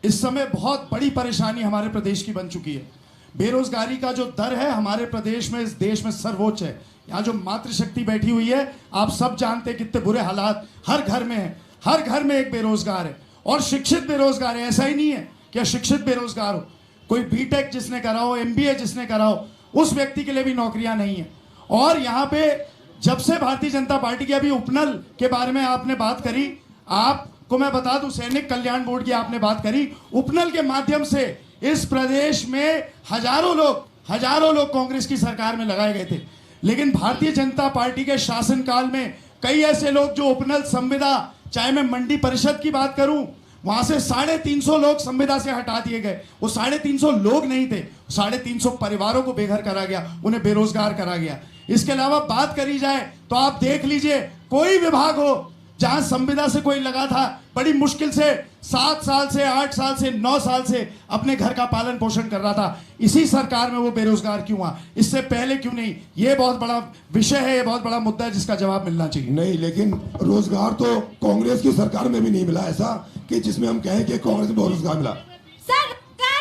इस समय बहुत बड़ी परेशानी हमारे प्रदेश की बन चुकी है। बेरोजगारी का जो दर है हमारे प्रदेश में, इस देश में सर्वोच्च है। यहाँ जो मातृशक्ति बैठी हुई है, आप सब जानते हैं कितने बुरे हालात हर घर में है। हर घर में एक बेरोजगार है, और शिक्षित बेरोजगार है। ऐसा ही नहीं है कि अशिक्षित बेरोजगार हो। कोई बीटेक जिसने करा हो, एमबीए जिसने करा हो, उस व्यक्ति के लिए भी नौकरियां नहीं है। और यहाँ पे जब से भारतीय जनता पार्टी की, अभी उपनल के बारे में आपने बात करी, आपको मैं बता दूं, सैनिक कल्याण बोर्ड की आपने बात करी, उपनल के माध्यम से इस प्रदेश में हजारों लोग कांग्रेस की सरकार में लगाए गए थे। लेकिन भारतीय जनता पार्टी के शासनकाल में कई ऐसे लोग जो उपनल संविदा, चाहे मैं मंडी परिषद की बात करूं, वहां से 350 लोग संविदा से हटा दिए गए। वो 350 लोग नहीं थे, 350 परिवारों को बेघर करा गया, उन्हें बेरोजगार करा गया। इसके अलावा बात करी जाए तो आप देख लीजिए, कोई विभाग हो जहां संविदा से कोई लगा था, बड़ी मुश्किल से 7 साल से, 8 साल से, 9 साल से अपने घर का पालन पोषण कर रहा था। इसी सरकार में वो बेरोजगार क्यों हुआ, इससे पहले क्यों नहीं? ये बहुत बड़ा विषय है, ये बहुत बड़ा मुद्दा है जिसका जवाब मिलना चाहिए। नहीं, लेकिन रोजगार तो कांग्रेस की सरकार में भी नहीं मिला ऐसा कि जिसमें हम कहें कि कांग्रेस में रोजगार मिला।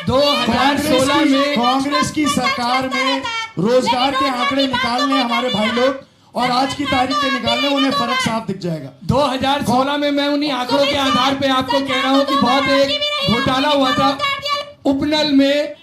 2016 में कांग्रेस की सरकार में रोजगार के आंकड़े निकालने हमारे भाई लोग, और आज की तारीख के निकालने, उन्हें फर्क साफ दिख जाएगा। 2016 में मैं उन्हीं आंकड़ों के आधार पे आपको कह रहा हूं कि बहुत एक घोटाला हुआ था उपनल में।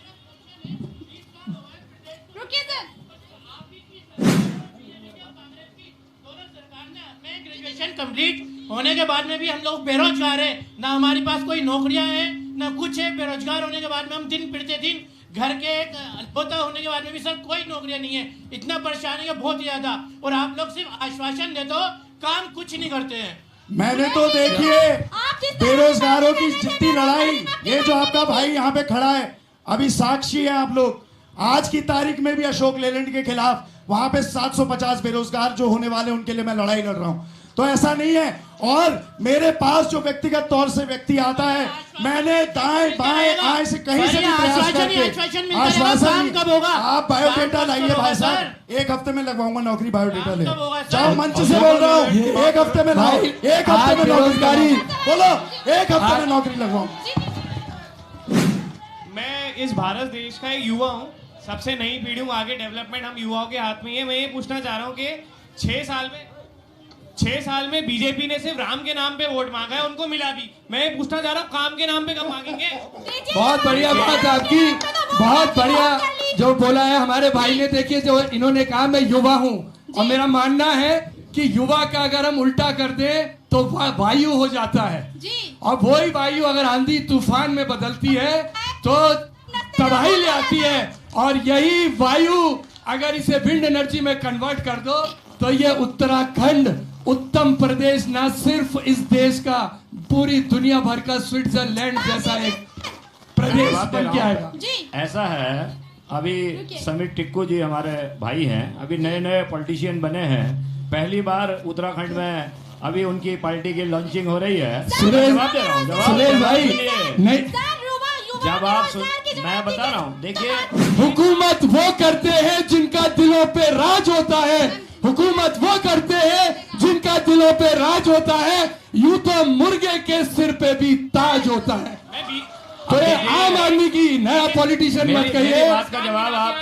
ग्रेजुएशन कंप्लीट होने के बाद में भी हम लोग बेरोजगार है, ना हमारे पास कोई नौकरियां हैं ना कुछ है। बेरोजगार होने के बाद में हम दिन प्रतिदिन घर के एक अल्पता होने के बाद में भी सर कोई नौकरियां नहीं है। इतना परेशानी है बहुत ज्यादा, और आप लोग सिर्फ आश्वासन देते हो, काम कुछ नहीं करते हैं। मैंने तो देखिए बेरोजगारों की जितनी लड़ाई, ये जो आपका भाई यहाँ पे खड़ा है, अभी साक्षी है आप लोग। आज की तारीख में भी अशोक लेलैंड के खिलाफ वहां पे 750 बेरोजगार जो होने वाले उनके लिए मैं लड़ाई लड़ रहा हूं। तो ऐसा नहीं है। और मेरे पास जो व्यक्तिगत तौर से व्यक्ति आता है, मैंने दाएं बाएं आए से कहीं से भी प्रयास करके आश्वासन कब होगा? आप बायोडेटा लाइए भाई साहब, 1 हफ्ते में लगवाऊंगा नौकरी। बायोडेटा ले जाओ, मंच से बोल रहा हूँ, 1 हफ्ते में लाओ, 1 हफ्ते में नौकरी बोलो, 1 हफ्ते में नौकरी लगवाऊं। मैं इस भारत देश का एक युवा हूँ, सबसे नई पीढ़ी हूँ, आगे डेवलपमेंट हम युवाओं के हाथ में है। मैं ये पूछना चाह रहा हूँ कि 6 साल में बीजेपी ने सिर्फ राम के नाम पे वोट मांगा है, उनको मिला भी। मैं ये पूछना चाह रहा हूँ काम के नाम पे कब मांगेंगे? बहुत बढ़िया बात आपकी, बहुत बढ़िया जो बोला है हमारे भाई ने। देखिए जो इन्होंने कहा, मैं युवा हूँ और मेरा मानना है कि युवा का अगर हम उल्टा कर दें तो वायु हो जाता है, और वही वायु अगर आंधी तूफान में बदलती है तो तबाही ले आती है। और यही वायु अगर इसे विंड एनर्जी में कन्वर्ट कर दो तो ये उत्तराखंड उत्तम प्रदेश ना सिर्फ इस देश का, पूरी दुनिया भर का स्विट्जरलैंड जैसा एक प्रदेश बन के आएगा। ऐसा है, अभी समीर टिक्कू जी हमारे भाई हैं, अभी नए नए पॉलिटिशियन बने हैं, पहली बार उत्तराखंड में अभी उनकी पार्टी की लॉन्चिंग हो रही है। जवाब दे रहा हूँ, सुरेश भाई नहीं, जवाब मैं बता रहा हूँ। देखिए, हुकूमत वो करते हैं जिनका दिलों पे राज होता है, हुकूमत वो करते हैं जिनका दिलों पे राज होता है। यूं तो मुर्गे के सिर पे भी ताज होता है। तो ये आम आदमी की, नया पॉलिटिशियन मत कहिए। बात का जवाब आप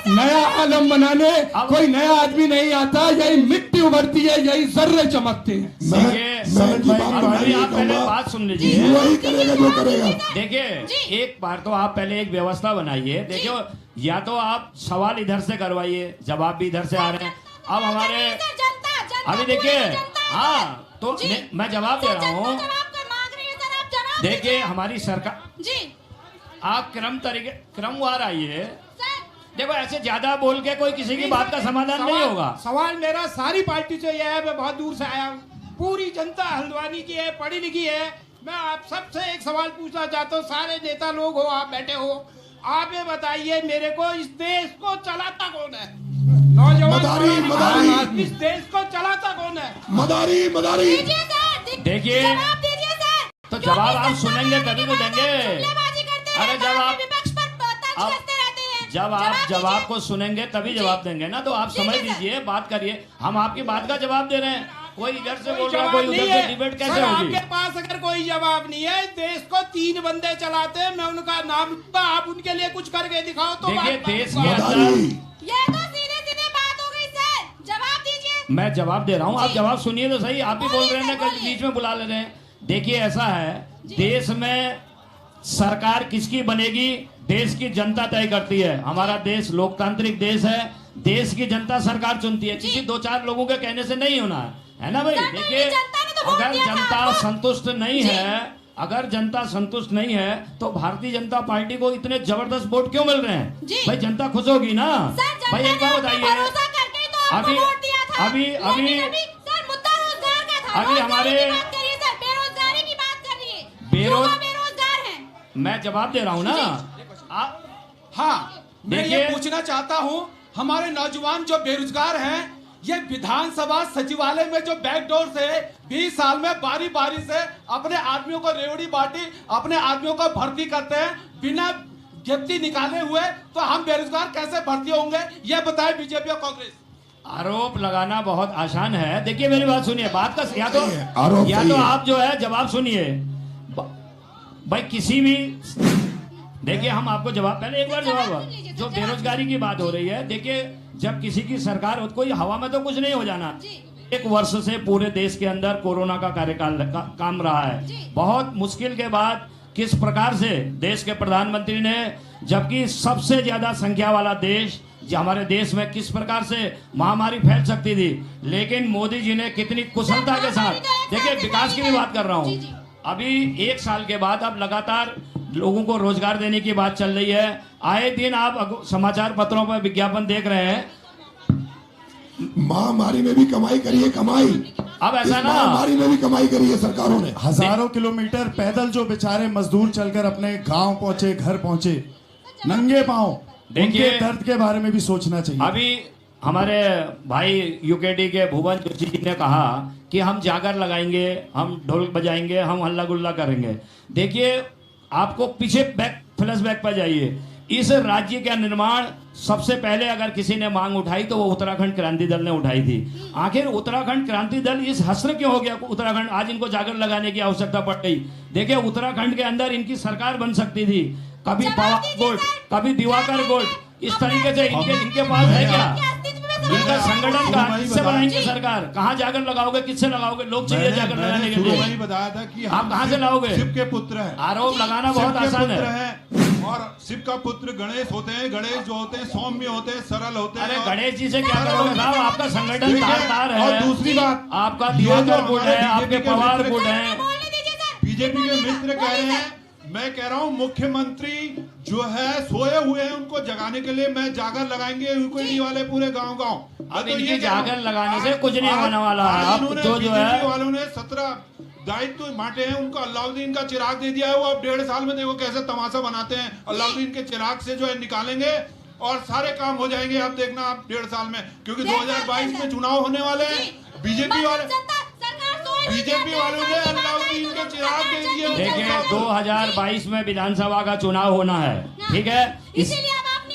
नया आलम बनाने कोई नया आदमी नहीं आता, यही मिट्टी उभरती है, यही जर्रे चमकते हैं। आप पहले बात सुन लीजिए, वही करेगा जो करेगा। देखिए एक बार तो आप पहले एक व्यवस्था बनाइए। देखियो, या तो आप सवाल इधर से करवाइए, जवाब भी इधर से आ रहे हैं। अब हमारे अभी देखिए, हाँ तो मैं जवाब दे रहा हूँ। देखिए हमारी सरकार, आप क्रमवार आइए। देखो ऐसे ज्यादा बोल के कोई किसी की बात का समाधान नहीं होगा। सवाल मेरा सारी पार्टी से यह है, मैं बहुत दूर से आया हूँ, पूरी जनता हल्द्वानी की है, पढ़ी लिखी है। मैं आप सबसे एक सवाल पूछना चाहता हूँ, सारे नेता लोग हो, आप बैठे हो, आप ये बताइए मेरे को, इस देश को चलाता कौन है? नौजवान इस देश को चलाता कौन है? मदारी देखिए, तो जवाब आप सुनेंगे तभी तो देंगे। अरे जब आप जवाब को सुनेंगे तभी जवाब देंगे ना, तो आप समझ लीजिए, बात करिए। हम आपकी बात का जवाब दे रहे हैं, कोई इधर से बोल रहा है, कोई उधर से। डिबेट कैसे होगी? आपके पास अगर कोई जवाब नहीं है, देश को 3 बंदे चलाते हैं, मैं उनका नाम लूंगा, आप उनके लिए कुछ करके दिखाओ। तो देखिए देश के अंदर, ये तो सीधे बात हो गई सर, जवाब दीजिए। मैं जवाब दे रहा हूँ, आप जवाब सुनिए तो सही। आप भी बोल रहे हैं, कल बीच में बुला ले रहे हैं। देखिए ऐसा है, देश में सरकार किसकी बनेगी, देश की जनता तय करती है। हमारा देश लोकतांत्रिक देश है, देश की जनता सरकार चुनती है, किसी 2-4 लोगों के कहने से नहीं होना है ना भाई। देखिए अगर जनता संतुष्ट नहीं है, अगर जनता संतुष्ट नहीं है तो भारतीय जनता पार्टी को इतने जबरदस्त वोट क्यों मिल रहे हैं? भाई जनता खुश होगी ना भाई। एक बात बताइए, अभी हमारे बेरोजगार हैं, मैं जवाब दे रहा हूँ ना। हाँ, मैं ये पूछना चाहता हूँ, हमारे नौजवान जो बेरोजगार हैं, ये विधानसभा सचिवालय में जो बैकडोर से 20 साल में बारी बारी से अपने आदमियों को रेवड़ी बांटी, अपने आदमियों को भर्ती करते हैं बिना गिनती निकाले हुए, तो हम बेरोजगार कैसे भर्ती होंगे? ये बताए बीजेपी और कांग्रेस। आरोप लगाना बहुत आसान है। देखिए मेरी बात सुनिए, बात का या तो आप जो है जवाब सुनिए भाई, किसी भी। देखिए हम आपको जवाब, पहले एक बार जवाब, जो बेरोजगारी की बात हो रही है, देखिए जब किसी की सरकार हो, कोई हवा में तो कुछ नहीं हो जाना। 1 वर्ष से पूरे देश के अंदर कोरोना का कार्यकाल काम रहा है। बहुत मुश्किल के बाद किस प्रकार से देश के प्रधानमंत्री ने, जबकि सबसे ज्यादा संख्या वाला देश हमारे देश में किस प्रकार से महामारी फैल सकती थी, लेकिन मोदी जी ने कितनी कुशलता के साथ, देखिए विकास की भी बात कर रहा हूँ, अभी 1 साल के बाद अब लगातार लोगों को रोजगार देने की बात चल रही है। आए दिन आप समाचार पत्रों पर विज्ञापन देख रहे हैं। महामारी में भी कमाई करी है, कमाई। अब ऐसा ना, महामारी में भी कमाई करी है सरकारों ने। हजारों किलोमीटर पैदल जो बेचारे मजदूर चलकर अपने गांव पहुंचे, घर पहुंचे, नंगे पांव, उनके दर्द के बारे में भी सोचना चाहिए। अभी हमारे भाई यूकेडी के भुवन जोशी जी ने कहा कि हम जागर लगाएंगे, हम ढोल बजाएंगे, हम हल्ला गुल्ला करेंगे। देखिए, आपको पीछे फ्लैशबैक पर जाइए। इस राज्य का निर्माण सबसे पहले अगर किसी ने मांग उठाई तो वो उत्तराखंड क्रांति दल ने उठाई थी। आखिर उत्तराखंड क्रांति दल इस हस्र क्यों हो गया उत्तराखंड? आज इनको जागर लगाने की आवश्यकता पड़ गई। देखिए, उत्तराखंड के अंदर इनकी सरकार बन सकती थी, कभी पवार गोल्ड, कभी दिवाकर गोल्ड, इस तरीके से इनके पास है क्या? इनका संगठन का किससे बनाएंगे सरकार? कहाँ जाकर लगाओगे, किससे लगाओगे? लोग चाहिए जाकर लगाने के लिए। वही बताया था कि आप कहाँ से लाओगे? शिव के पुत्र है, आरोप लगाना बहुत आसान है। और शिव का पुत्र गणेश होते हैं। गणेश जो होते हैं सौम्य होते हैं, सरल होते हैं। अरे गणेश जी से क्या करोगे साहब? आपका संगठन तार है। और दूसरी बात, आपका दिवाकर गुट है, आपके पवार गुट है। बीजेपी के मित्र कह रहे हैं, मैं कह रहा हूँ मुख्यमंत्री जो है सोए हुए हैं, उनको जगाने के लिए मैं जागर लगाएंगे यूकेडी वाले पूरे गांव-गांव। अब इनकी जागर लगाने से कुछ नहीं होने वाला है। अब जो है वालों ने 17 दायित्व बांटे हैं, उनको अलाउद्दीन का चिराग दे दिया है। वो अब 1.5 साल में देखो कैसे तमाशा बनाते हैं। अलाउद्दीन के चिराग से जो है निकालेंगे और सारे काम हो जाएंगे। आप देखना, आप 1.5 साल में, क्योंकि 2022 में चुनाव होने वाले हैं। बीजेपी वालों ने अलाउद्दीन के चिराग दे दिए। देखिए, 2022 में विधानसभा का चुनाव होना है, ठीक है? इस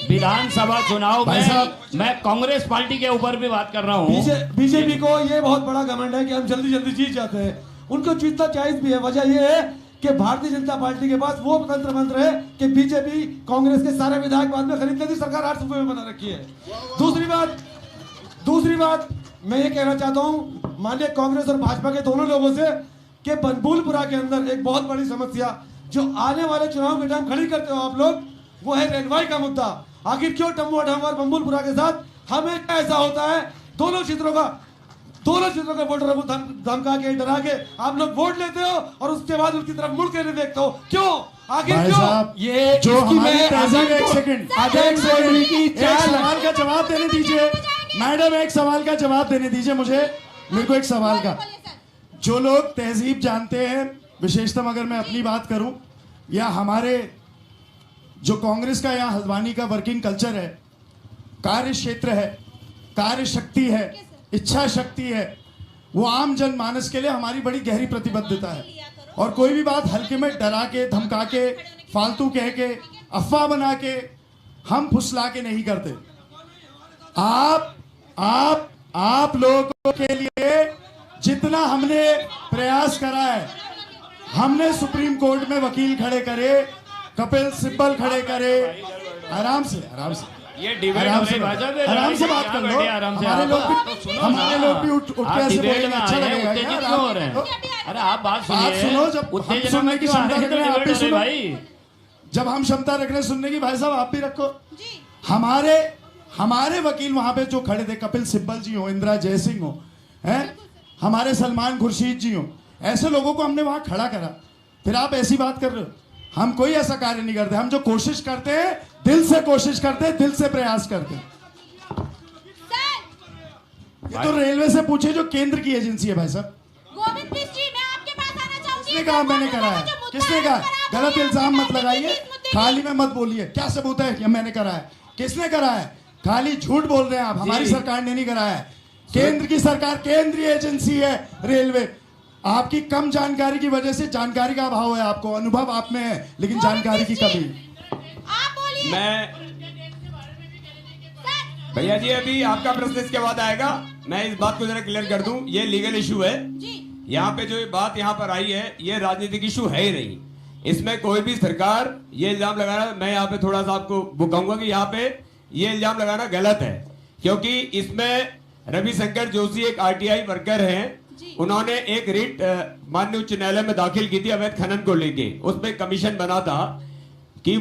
विधानसभा चुनाव में मैं कांग्रेस पार्टी के ऊपर भी बात कर रहा हूँ। बीजेपी को ये बहुत बड़ा घमंड है कि हम जल्दी जल्दी जीत जाते हैं। उनको जीतना चाहिए भी है। वजह यह है कि भारतीय जनता पार्टी के पास वो तंत्र मंत्र है कि बीजेपी कांग्रेस के सारे विधायक बाद में खरीद लेती, सरकार 8 रुपए में बना रखी है। दूसरी बात मैं ये कहना चाहता हूँ माननीय कांग्रेस और भाजपा के दोनों लोगों से कि बनबुलपुरा के अंदर एक बहुत बड़ी समस्या जो आने वाले चुनाव के टाइम खड़ी करते हो आप लोग, वो है रेलवे का मुद्दा। आखिर क्यों टम्बू अठाम और बम्बुलपुरा के साथ हमें ऐसा होता है? दोनों क्षेत्रों का वोटरों को धमका के, डरा के आप लोग वोट लेते हो और उसके बाद उसकी तरफ मुड़ के नहीं देखते हो। क्यों? आखिर क्यों? ये जो हमारी एक सेकंड, एक सवाल का जवाब देने दीजिए मैडम, एक सवाल का जवाब देने दीजिए मुझे, मेरे को एक सवाल का। जो लोग तहजीब जानते हैं, विशेषतः अगर मैं अपनी बात करूं, या हमारे जो कांग्रेस का या हल्द्वानी का वर्किंग कल्चर है, कार्य क्षेत्र है, कार्य शक्ति है, इच्छा शक्ति है, वो आम जनमानस के लिए हमारी बड़ी गहरी प्रतिबद्धता है। और कोई भी बात हल्के में डरा के, धमका के, फालतू कह के, अफवाह बना के, हम फुसला के नहीं करते। आप लोगों के लिए जितना हमने प्रयास करा है, हमने सुप्रीम कोर्ट में वकील खड़े करे, कपिल सिब्बल खड़े करे। आराम से ये डिबेट हो रही है, आराम से बात कर लो। हमारे लोग भी उठ के ऐसे बोलेंगे, अच्छा लगेगा यार। क्यों हो रहे हैं? अरे आप बात सुनो, जब हम सुनने की क्षमता रखने, आप भी सुनो भाई। जब हम क्षमता रखने सुनने की, भाई साहब आप भी रखो। हमारे वकील वहां पे जो खड़े थे, कपिल सिब्बल जी हो, इंदिरा जयसिंह हो, हैं, हमारे सलमान खुर्शीद जी हो, ऐसे लोगों को हमने वहां खड़ा करा। फिर आप ऐसी बात कर रहे हो? हम कोई ऐसा कार्य नहीं करते। हम जो कोशिश करते हैं, दिल से कोशिश करते हैं, दिल से प्रयास करते हैं। ये तो रेलवे से पूछे जो केंद्र की एजेंसी है भाई साहब। गोविंद बिष्ट जी, मैं आपके पास आना चाहूंगी। किसने कहा मैंने करा है? किसने कहा? गलत इल्जाम मत लगाइए, खाली में मत बोलिए। क्या सबूत है कि मैंने करा है? किसने करा है? खाली झूठ बोल रहे हैं आप। हमारी सरकार ने नहीं करा है, केंद्र की सरकार, केंद्रीय एजेंसी है रेलवे। आपकी कम जानकारी की वजह से, जानकारी का अभाव है आपको, अनुभव आप में है लेकिन जानकारी की कमी। मैं भैया जी, अभी आपका प्रश्न इसके बाद आएगा। मैं इस बात को जरा क्लियर कर दूं, ये लीगल इशू है। यहाँ पे जो बात यहाँ पर आई है, ये राजनीतिक इशू है ही नहीं। इसमें कोई भी सरकार ये इल्जाम लगाना, मैं यहाँ पे थोड़ा सा आपको कहूंगा कि यहाँ पे ये इल्जाम लगाना गलत है, क्योंकि इसमें रविशंकर जोशी एक आरटीआई वर्कर हैं, उन्होंने एक रिट माननीय उच्च न्यायालय में दाखिल की थी अवैध खनन को लेके। उसमें कमीशन बना था कि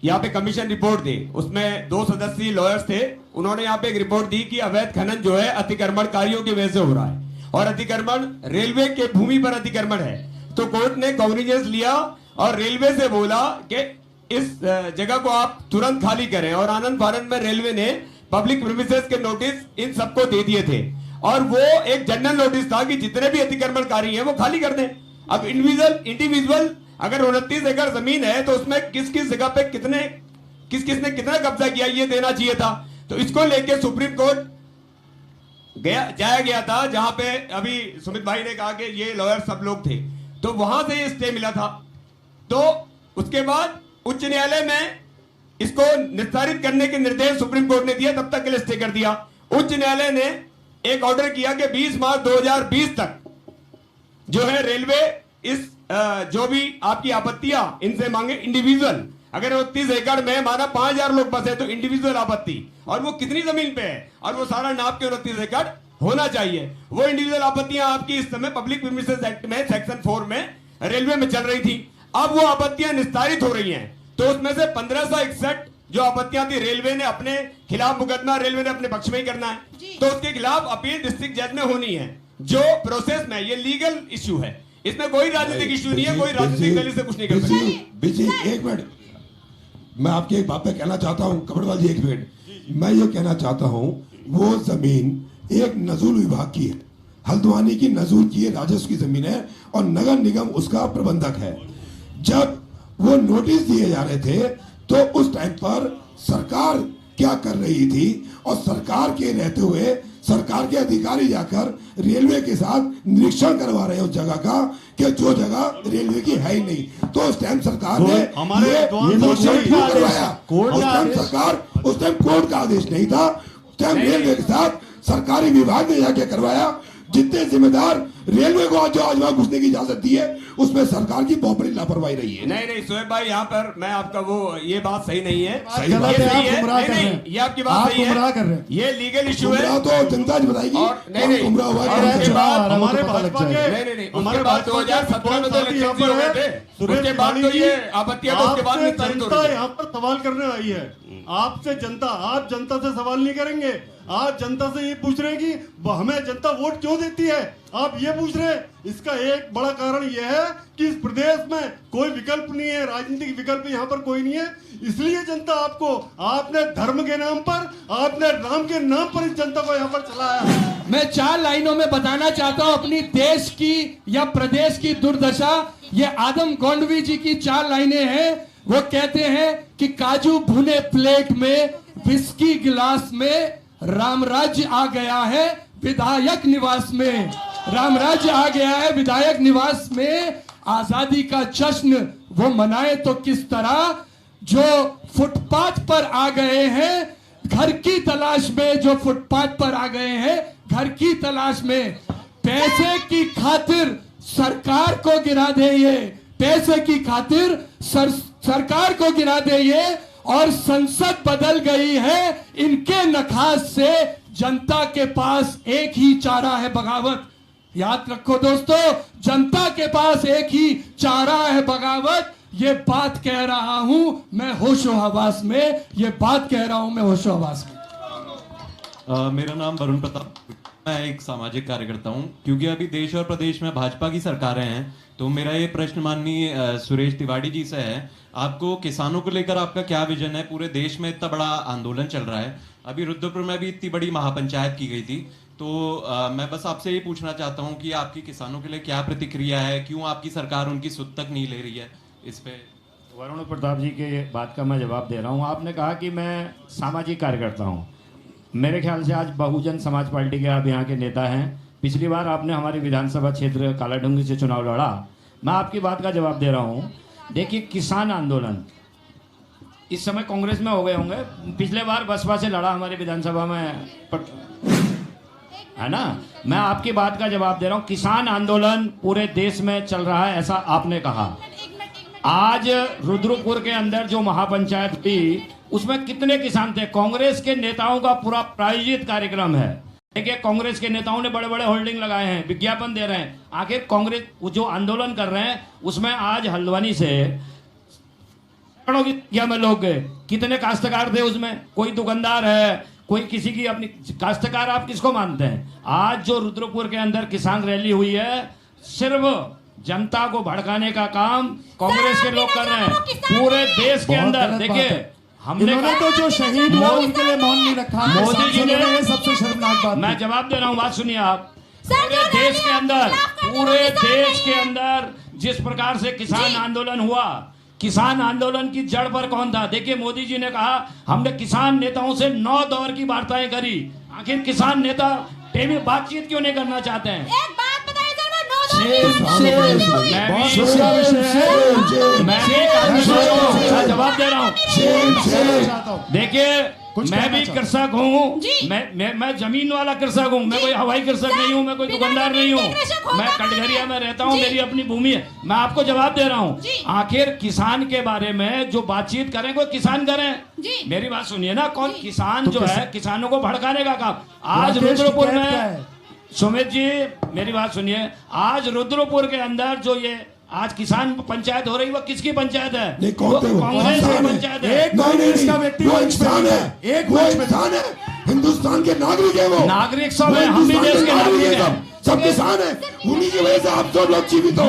यहाँ पे कमीशन रिपोर्ट दी, उसमें 2 सदस्यीय लॉयर्स थे, उन्होंने यहाँ पे एक रिपोर्ट दी कि अवैध खनन जो है अतिक्रमणकारियों की वजह से हो रहा है और अतिक्रमण रेलवे के भूमि पर अतिक्रमण है। तो कोर्ट ने कॉग्निजेंस लिया और रेलवे से बोला कि इस जगह को आप तुरंत खाली करें, और आनंद फानंद में रेलवे ने पब्लिक प्रीमिसेस के नोटिस इन सबको दे दिए थे और वो एक जनरल नोटिस था कि जितने भी अतिक्रमणकारी हैं वो खाली कर दें। अब इंडिविजुअल अगर 29 एकड़ जमीन है तो उसमें किस किस जगह पे किस किसने कितना कब्जा किया ये देना चाहिए था। तो इसको लेके सुप्रीम कोर्ट जाया गया था, जहां पे अभी सुमित भाई ने कहा कि ये लॉयर सब लोग थे, तो वहां से ये स्टे मिला था। तो उसके बाद उच्च न्यायालय में इसको निस्तारित करने के निर्देश सुप्रीम कोर्ट ने दिया, तब तक के लिए स्टे कर दिया। उच्च न्यायालय ने एक ऑर्डर किया कि 20 मार्च 2020 तक जो है रेलवे इस जो भी आपकी आपत्तियां इनसे मांगे इंडिविजुअल, अगर 29 एकड़ में माना 5000 लोग बसे तो इंडिविजुअल आपत्ति, और वो कितनी जमीन पे है और वो सारा नाप के 29 एकड़ होना चाहिए। वो इंडिविजुअल आपत्तियां आपकी इस समय पब्लिक प्रीमिसेस एक्ट में सेक्शन 4 में रेलवे में चल रही थी। अब वो आपत्तियां निस्तारित हो रही हैं, तो उसमें से 1561 जो आपत्तियां थी रेलवे ने अपने खिलाफ मुकदमा रेलवे ने अपने पक्ष में ही करना है, तो उसके खिलाफ अपील डिस्ट्रिक्ट जज में होनी है, जो प्रोसेस में ये लीगल इश्यू है, इसमें कोई राजनीतिक इश्यू नहीं है, कोई राजनीतिक दल से कुछ नहीं कर सकता। एक मिनट, मैं आपकी एक बात पे कहना चाहता हूँ कपड़वाल जी, एक मिनट, मैं ये कहना चाहता हूँ वो जमीन एक नजूल विभाग की है, हल्द्वानी की नजूल की है, राजस्व की जमीन है और नगर निगम उसका प्रबंधक है। जब वो नोटिस दिए जा रहे थे तो उस टाइम पर सरकार क्या कर रही थी, और सरकार के रहते हुए सरकार के अधिकारी जाकर रेलवे के साथ निरीक्षण करवा रहे हैं उस जगह का कि जो जगह रेलवे की है ही नहीं। तो उस टाइम सरकार ने निरीक्षण क्यों करवाया? उस टाइम सरकार उस टाइम कोर्ट का आदेश नहीं था, उस टाइम रेलवे के साथ सरकारी विभाग ने जाके करवाया। जितने जिम्मेदार रेलवे को आज वहां घुसने की इजाजत दी है उसमें सरकार की बहुत बड़ी लापरवाही रही है। नहीं सुहेब भाई, यहाँ पर मैं आपका वो ये बात सही नहीं है, सही बात है, आप गुमराह कर रहे हैं, ये आपकी बात सही है, ये लीगल इश्यू है, तो जनता बताएगी। नहीं हमारे भाजपा के हमारे बात 2017 में तो इलेक्शन भी हो गए थे, उसके बाद तो ये आपत्तियां तो उसके बाद जनता यहाँ पर सवाल करने आई है आपसे। जनता, आप जनता से सवाल नहीं करेंगे, आज जनता से ये पूछ रहे हैं कि हमें जनता वोट क्यों देती है, आप ये पूछ रहे हैं। इसका एक बड़ा कारण यह है कि इस प्रदेश में कोई विकल्प नहीं है, राजनीतिक विकल्प यहाँ पर कोई नहीं है, इसलिए जनता आपको, आपने धर्म के नाम पर, आपने राम के नाम पर इस जनता को यहाँ पर चलाया। मैं 4 लाइनों में बताना चाहता हूँ अपनी देश की या प्रदेश की दुर्दशा। ये आदम गोंडवी जी की 4 लाइनें हैं। वो कहते हैं कि काजू भुने प्लेट में, विस्की गिलास में, रामराज्य आ गया है विधायक निवास में, रामराज्य आ गया है विधायक निवास में। आजादी का जश्न वो मनाए तो किस तरह, जो फुटपाथ पर आ गए हैं घर की तलाश में, जो फुटपाथ पर आ गए हैं घर की तलाश में। पैसे की खातिर सरकार को गिरा दे ये, पैसे की खातिर सरकार को गिरा दे ये, और संसद बदल गई है इनके नखास से। जनता के पास एक ही चारा है बगावत। याद रखो दोस्तों, जनता के पास एक ही चारा है बगावत। ये बात कह रहा हूं मैं होशो हवास में, ये बात कह रहा हूं मैं होशो हवास में। मेरा नाम वरुण प्रताप, मैं एक सामाजिक कार्यकर्ता हूं। क्योंकि अभी देश और प्रदेश में भाजपा की सरकारें हैं, तो मेरा ये प्रश्न माननीय सुरेश तिवारी जी से है, आपको किसानों को लेकर आपका क्या विजन है? पूरे देश में इतना बड़ा आंदोलन चल रहा है, अभी रुद्रपुर में भी इतनी बड़ी महापंचायत की गई थी, तो मैं बस आपसे ये पूछना चाहता हूँ कि आपकी किसानों के लिए क्या प्रतिक्रिया है, क्यों आपकी सरकार उनकी सुध तक नहीं ले रही है इस पे? वरुण प्रताप जी के बात का मैं जवाब दे रहा हूँ। आपने कहा कि मैं सामाजिक कार्यकर्ता हूँ, मेरे ख्याल से आज बहुजन समाज पार्टी के आप यहाँ के नेता हैं। पिछली बार आपने हमारी विधानसभा क्षेत्र कालाडूंगी से चुनाव लड़ा, मैं आपकी बात का जवाब दे रहा हूँ। देखिए, किसान आंदोलन इस समय कांग्रेस में हो गए होंगे, पिछले बार बसपा से लड़ा हमारी विधानसभा में, है ना। मैं आपकी बात का जवाब दे रहा हूँ, किसान आंदोलन पूरे देश में चल रहा है, ऐसा आपने कहा। आज रुद्रपुर के अंदर जो महापंचायत थी उसमें कितने किसान थे? कांग्रेस के नेताओं का पूरा प्रायोजित कार्यक्रम है। देखिए, कांग्रेस के नेताओं ने बड़े बड़े होल्डिंग लगाए हैं, विज्ञापन दे रहे हैं। आखिर कांग्रेस जो आंदोलन कर रहे हैं उसमें आज हल्द्वानी से करोड़ों की संख्या में लोग गए। कितने काश्तकार थे उसमें? कोई दुकानदार है, कोई किसी की अपनी काश्तकार आप किसको मानते हैं? आज जो रुद्रपुर के अंदर किसान रैली हुई है, सिर्फ जनता को भड़काने का काम कांग्रेस के लोग कर रहे हैं पूरे देश के अंदर। देखिए हमने तो जो शहीद हुआ उनके लिए मौन नहीं रखा। मोदी जी ने सबसे शर्मनाक बात। मैं जवाब दे रहा हूँ, बात सुनिए आप। पूरे देश के अंदर जिस प्रकार से किसान आंदोलन हुआ, किसान आंदोलन की जड़ पर कौन था? देखिए मोदी जी ने कहा हमने किसान नेताओं से 9 दौर की वार्ताएं करी। आखिर किसान नेता टेबल बातचीत क्यों नहीं करना चाहते हैं? एक बात बताइए सर, वो 9 मैं जवाब दे रहा हूँ। देखिए मैं भी कृषक हूँ, मैं जमीन वाला कृषक हूँ, मैं कोई हवाई कृषक नहीं हूँ, मैं कोई दुकानदार नहीं हूँ, मैं कटघरिया में रहता हूँ, मेरी अपनी भूमि है। मैं आपको जवाब दे रहा हूँ, आखिर किसान के बारे में जो बातचीत करें कोई किसान करें। मेरी बात सुनिए ना, कौन किसान जो है किसानों को भड़काने का काम। आज रुद्रपुर में, सुमित जी मेरी बात सुनिए, आज रुद्रपुर के अंदर जो ये आज किसान पंचायत हो रही, वो किसकी पंचायत है? कांग्रेस की पंचायत है। वो इंसान है, एक वो इंसान है, हिंदुस्तान के नागरिक है वो। नागरिक सब है, हम भी देश के नागरिक हैं, सब किसान है, उन्हीं की वजह से आप सब लोग जीवित हो।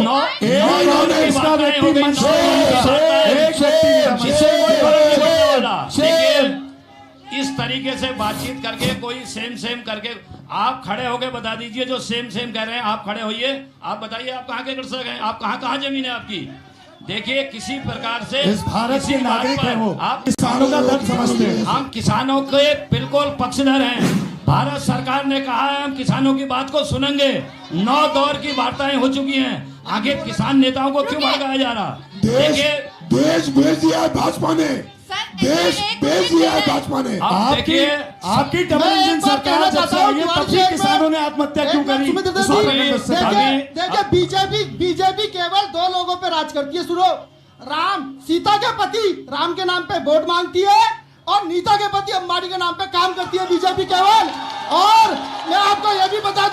इस तरीके से बातचीत करके कोई सेम करके आप खड़े होके बता दीजिए, जो सेम कह रहे हैं आप खड़े होइए, आप बताइए आप कहाँ के कृषक हैं, आप कहाँ जमीन है आपकी। देखिए किसी प्रकार से इस भारत के नागरिक हैं वो, आप किसानों का दर्द समझते हैं। हम किसानों के बिल्कुल पक्षधर हैं। भारत सरकार ने कहा है हम किसानों की बात को सुनेंगे। 9 दौर की वार्ताएं हो चुकी हैं, आगे किसान नेताओं को क्यों भड़काया जा रहा? देखिए देश भेज दिया है भाजपा ने, देश भेज दिया है भाजपा ने। आपकी डबल इंजन सरकार जब से आई है तब से किसानों ने आत्महत्या क्यों करी? देखिए बीजेपी केवल 2 लोगों पे राज करती है। सुनो, राम सीता के पति राम के नाम पे वोट मांगती है और नीता के पति अंबानी के नाम पे काम करती है बीजेपी केवल। और मैं आपको ये भी बता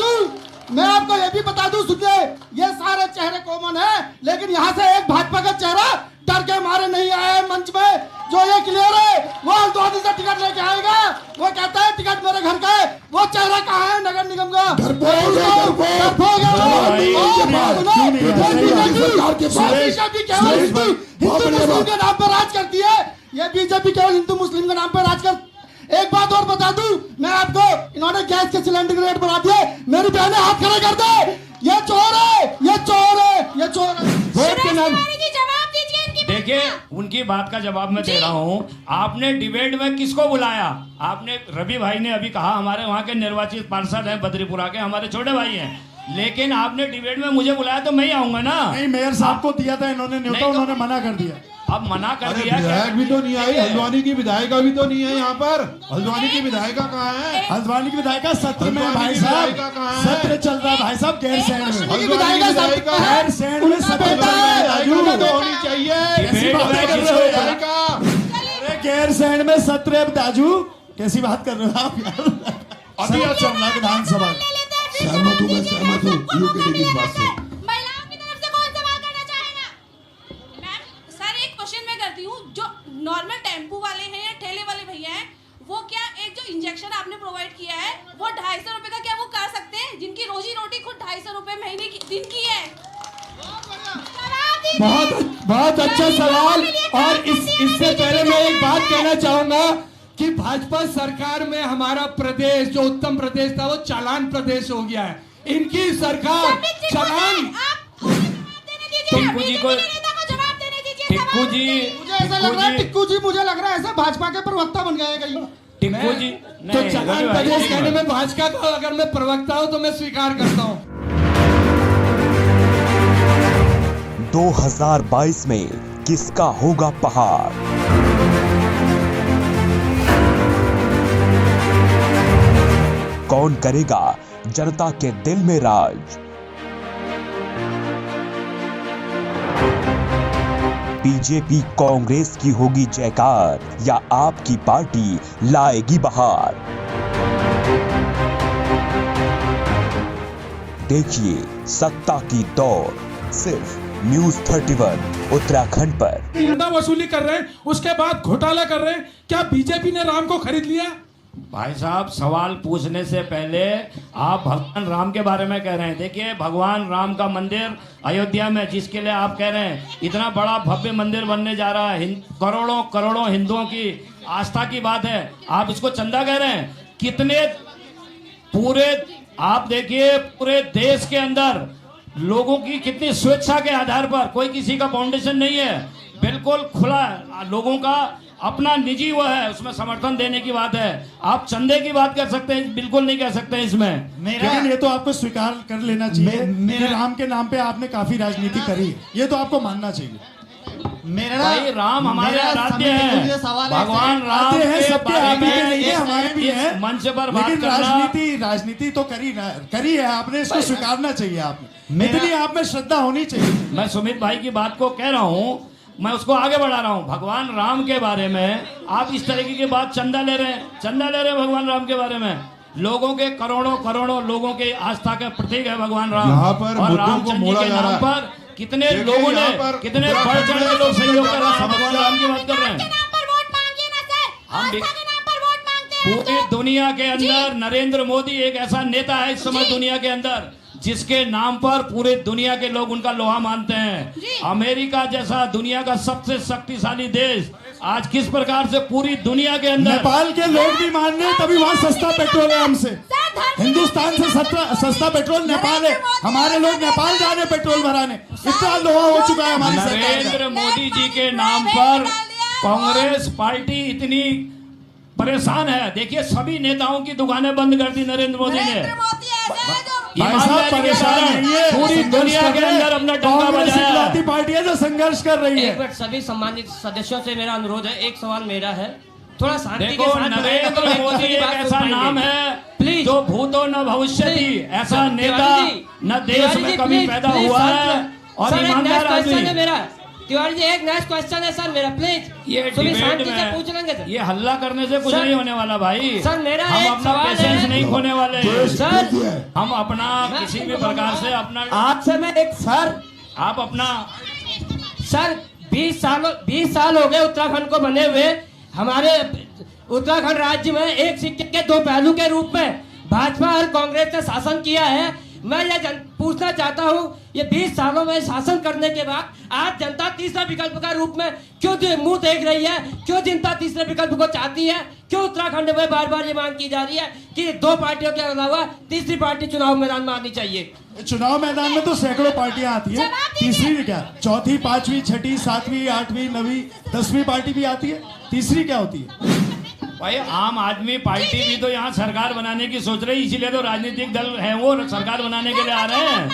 दूं सुनिए, ये सारे चेहरे कॉमन है, लेकिन यहाँ से एक भाजपा का चेहरा डर के मारे नहीं आया है मंच में, जो ये क्लियर है। वो हल्द्वानी से टिकट लेके आएगा, वो कहता है टिकट मेरे घर का है, वो चेहरा कहाँ है नगर निगम का? हिंदू मुस्लिम के नाम पर राज करती है, ये बीजेपी केवल हिंदू मुस्लिम के नाम पर राज कर। एक बात और बता दूं मैं आपको, इन्होंने गैस के सिलेंडर के रेट बढ़ा दिए, मेरी बहनें हाथ खड़े कर दे, ये चोर है, ये चोर है, ये चोर है। वोट के नाम। देखिए उनकी बात का जवाब मैं दे रहा हूँ। आपने डिबेट में किसको बुलाया? आपने रवि भाई ने अभी कहा हमारे वहाँ के निर्वाचित पार्षद हैं बद्रीपुरा के, हमारे छोटे भाई हैं, लेकिन आपने डिबेट में मुझे बुलाया तो मैं ही आऊंगा ना। नहीं, मेयर साहब को दिया था इन्होंने न्योता, उन्होंने मना कर दिया। अब मना कर दिया, विधायक भी तो नहीं आई, हल्द्वानी की विधायिका भी तो नहीं है यहाँ पर। हल्द्वानी की विधायिका कहाँ है? हल्द्वानी की विधायिका सत्र में भाई साहब, सत्र चल रहा है भाई साहब, गैरसैंण में सत्र में होनी चाहिए। गैरसैंण में सत्र है दाजू, कैसी बात कर रहे हो आप यार? अभी चल रहा है विधानसभा। सहमत हूँ यूकेडी की इस बात से। जो नॉर्मल टेम्पू वाले हैं या ठेले वाले भैया हैं, वो क्या एक जो इंजेक्शन आपने प्रोवाइड किया है वो 250 रुपए का क्या वो कर सकते हैं, जिनकी रोजी रोटी खुद 250 रुपए महीने की दिन की है? बहुत अच्छा सवाल। और इससे पहले मैं एक बात कहना चाहूंगा कि भाजपा सरकार में हमारा प्रदेश जो उत्तम प्रदेश था वो चालान प्रदेश हो गया है। इनकी सरकार चालान। टिक्कू जी को टिक्कू जी मुझे लग रहा है ऐसा भाजपा के प्रवक्ता बन गए कहीं। टिक्कू जी तो चालान प्रदेश कहने में भाजपा का अगर मैं प्रवक्ता हूं तो मैं स्वीकार करता हूं। 2022 में किसका होगा पहाड़? कौन करेगा जनता के दिल में राज? बीजेपी कांग्रेस की होगी जयकार या आपकी पार्टी लाएगी बहार? देखिए सत्ता की दौड़ सिर्फ न्यूज 31 उत्तराखंड पर। चंदा वसूली कर रहे हैं, उसके बाद घोटाला कर रहे हैं। क्या बीजेपी ने राम को खरीद लिया? भाई साहब, सवाल पूछने से पहले आप भगवान राम के बारे में कह रहे हैं। देखिए, भगवान राम का मंदिर अयोध्या में, जिसके लिए आप कह रहे हैं इतना बड़ा भव्य मंदिर बनने जा रहा है, करोड़ों करोड़ों हिंदुओं की आस्था की बात है, आप इसको चंदा कह रहे हैं? कितने पूरे, आप देखिए पूरे देश के अंदर लोगों की कितनी स्वेच्छा के आधार पर, कोई किसी का फाउंडेशन नहीं है, बिल्कुल खुला लोगों का अपना निजी वो है, उसमें समर्थन देने की बात है। आप चंदे की बात कर सकते हैं, बिल्कुल नहीं कह सकते इसमें। लेकिन ये तो आपको स्वीकार कर लेना चाहिए कि राम के नाम पे आपने काफी राजनीति करी, ये तो आपको मानना चाहिए। भाई राम हमारे आराध्य हैं, भगवान राम हैं, सबके आप ही के नहीं है, हमारे भी हैं। मंच पर बात लेकिन करना, राजनीति तो करी है आपने, इसको स्वीकारना चाहिए आपने, इतनी आप में श्रद्धा होनी चाहिए। मैं सुमित भाई की बात को कह रहा हूँ, मैं उसको आगे बढ़ा रहा हूँ। भगवान राम के बारे में आप इस तरीके की बात चंदा ले रहे हैं, चंदा ले रहे हैं भगवान राम के बारे में। लोगों के करोड़ों करोड़ों लोगों के आस्था का प्रतीक है भगवान राम, यहाँ पर और मुद्दों को रामचंद्र जी मोड़ा के जा रहा नाम है। पर कितने लोगों ने, कितने बढ़ चढ़ के लोग सहयोग कर रहे हैं, भगवान राम की बात कर रहे हैं। हम पूरी दुनिया के अंदर नरेंद्र मोदी एक ऐसा नेता है इस समय दुनिया के अंदर, जिसके नाम पर पूरे दुनिया के लोग उनका लोहा मानते हैं। अमेरिका जैसा दुनिया का सबसे शक्तिशाली देश आज किस प्रकार से पूरी दुनिया के अंदर, नेपाल के लोग भी मान रहे हैं, तभी वहाँ सस्ता पेट्रोल है हमसे। हिंदुस्तान से सस्ता पेट्रोल नेपाल है, हमारे लोग नेपाल जा रहे पेट्रोल भराने, इतना लोहा हो चुका है हमारी सरकार का। नरेंद्र मोदी जी के नाम पर कांग्रेस पार्टी इतनी परेशान है। देखिए, सभी नेताओं की दुकानें बंद कर दी नरेंद्र मोदी ने। भाई साहब परेशान नहीं है, पूरी दुनिया के अंदर अपना डंका बजाया है। पार्टी है जो संघर्ष कर रही है। एक मिनट, सभी सम्मानित सदस्यों से मेरा अनुरोध है, एक सवाल मेरा है, थोड़ा शांति के देखो, साथ नरेंद्र मोदी एक ऐसा नाम है जो भूतो न भविष्यति, ऐसा नेता न देश में कभी पैदा हुआ है और ईमानदार आदमी। तिवारी जी, एक नेक्स्ट क्वेश्चन है सर मेरा, प्लीज। ये शांति से पूछ लेंगे सर। ये हल्ला करने से कुछ नहीं होने वाला भाई। सर मेरा हम एक अपना सवाल पेशेंस है। नहीं खोने वाले सर हम अपना किसी भी प्रकार से अपना, आपसे मैं एक सर, आप अपना सर 20 साल हो गए उत्तराखंड को बने हुए। हमारे उत्तराखंड राज्य में एक सिक्के के दो पहलू के रूप में भाजपा और कांग्रेस ने शासन किया है। मैं ये पूछना चाहता हूँ, ये 20 सालों में शासन करने के बाद आज जनता तीसरा विकल्प का रूप में क्यों मुंह देख रही है? क्यों जनता तीसरे विकल्प को चाहती है? क्यों उत्तराखंड में बार बार ये मांग की जा रही है कि दो पार्टियों के अलावा तीसरी पार्टी चुनाव मैदान में आनी चाहिए? चुनाव मैदान में तो सैकड़ों पार्टियां आती है, तीसरी क्या? चौथी, पांचवी, छठी, सातवीं, आठवीं, नवीं, 10वीं पार्टी भी आती है, तीसरी क्या होती है? भाई आम आदमी पार्टी भी तो यहाँ सरकार बनाने की सोच रही है, इसीलिए तो राजनीतिक दल है वो सरकार बनाने के लिए आ रहे हैं।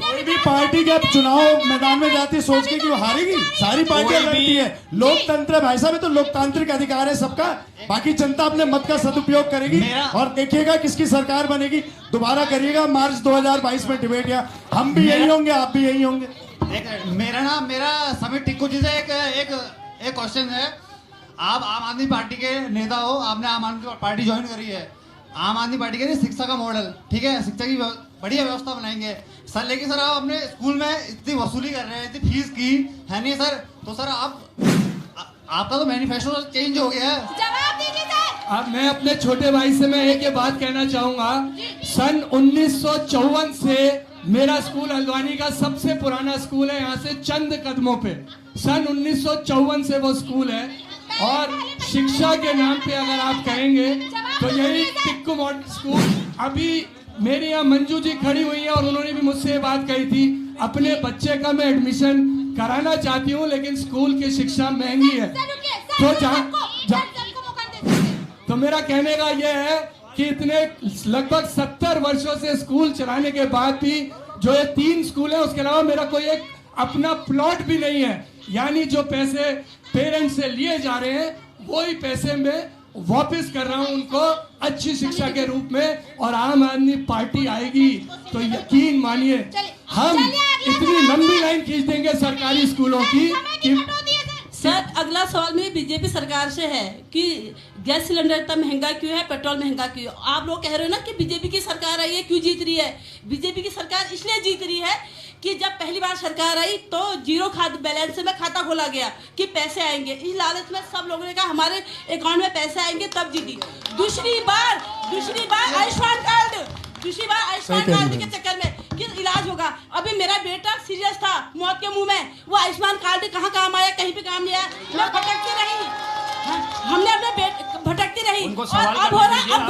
कोई भी पार्टी के चुनाव मैदान में जाती है सोच के कि वो हारेगी, सारी पार्टियां लड़ती है। लोकतंत्र है भाई साहब, तो लोकतांत्रिक अधिकार है सबका। बाकी जनता अपने मत का सदुपयोग करेगी और देखिएगा किसकी सरकार बनेगी। दोबारा करिएगा मार्च 2022 में डिबेट, या हम भी यही होंगे, आप भी यही होंगे। मेरा समित टिक्कू जी से एक क्वेश्चन है। आप आम आदमी पार्टी के नेता हो, आपने आम आदमी पार्टी ज्वाइन करी है। आम आदमी पार्टी के लिए शिक्षा का मॉडल, ठीक है, शिक्षा की बढ़िया व्यवस्था बनाएंगे सर, लेकिन सर आप अपने स्कूल में इतनी वसूली कर रहे हैं, इतनी फीस की है नहीं सर, तो सर आपका तो मैनिफेस्टो चेंज हो गया है। जवाब दीजिए सर। अब मैं अपने छोटे भाई से मैं एक ये बात कहना चाहूंगा, सन 1954 से मेरा स्कूल हल्द्वानी का सबसे पुराना स्कूल है, यहाँ से चंद कदमों पे सन 1954 से वो स्कूल है। और शिक्षा के नाम पे अगर आप कहेंगे तो यही टिक्कू मॉडल स्कूल, अभी मेरे यहाँ मंजू जी खड़ी हुई है और उन्होंने भी मुझसे बात कही थी, अपने बच्चे का मैं एडमिशन कराना चाहती हूँ लेकिन स्कूल की शिक्षा महंगी है। तो मेरा कहने का यह है कि इतने लगभग 70 वर्षों से स्कूल चलाने के बाद भी जो ये 3 स्कूल है, उसके अलावा मेरा कोई एक अपना प्लॉट भी नहीं है। यानी जो पैसे पेरेंट्स से लिए जा रहे हैं वही पैसे में वापस कर रहा हूं उनको अच्छी शिक्षा के रूप में। और आम आदमी पार्टी आएगी तो यकीन मानिए हम इतनी लंबी लाइन खींच देंगे सरकारी स्कूलों की कि सर अगला सवाल मेरी बीजेपी सरकार से है कि गैस सिलेंडर इतना महंगा क्यों है, पेट्रोल महंगा क्यों? आप लोग कह रहे हो ना कि बीजेपी की सरकार आई है, क्यों जीत रही है? बीजेपी की सरकार इसलिए जीत रही है कि जब पहली बार सरकार आई तो जीरो बैलेंस में खाता खोला गया कि पैसे आएंगे, इस लालच में सब लोगों ने कहा हमारे अकाउंट में पैसे आएंगे तब जीती। दूसरी बार आयुष्मान कार्ड के चक्कर में कि इलाज होगा। अभी मेरा बेटा सीरियस था, मौत के मुंह में, वो आयुष्मान कार्ड कहाँ काम आया, कहीं पे काम नहीं आया। मैं भटकती रही, हमने अपने भटकती रही और अब हो रहा अब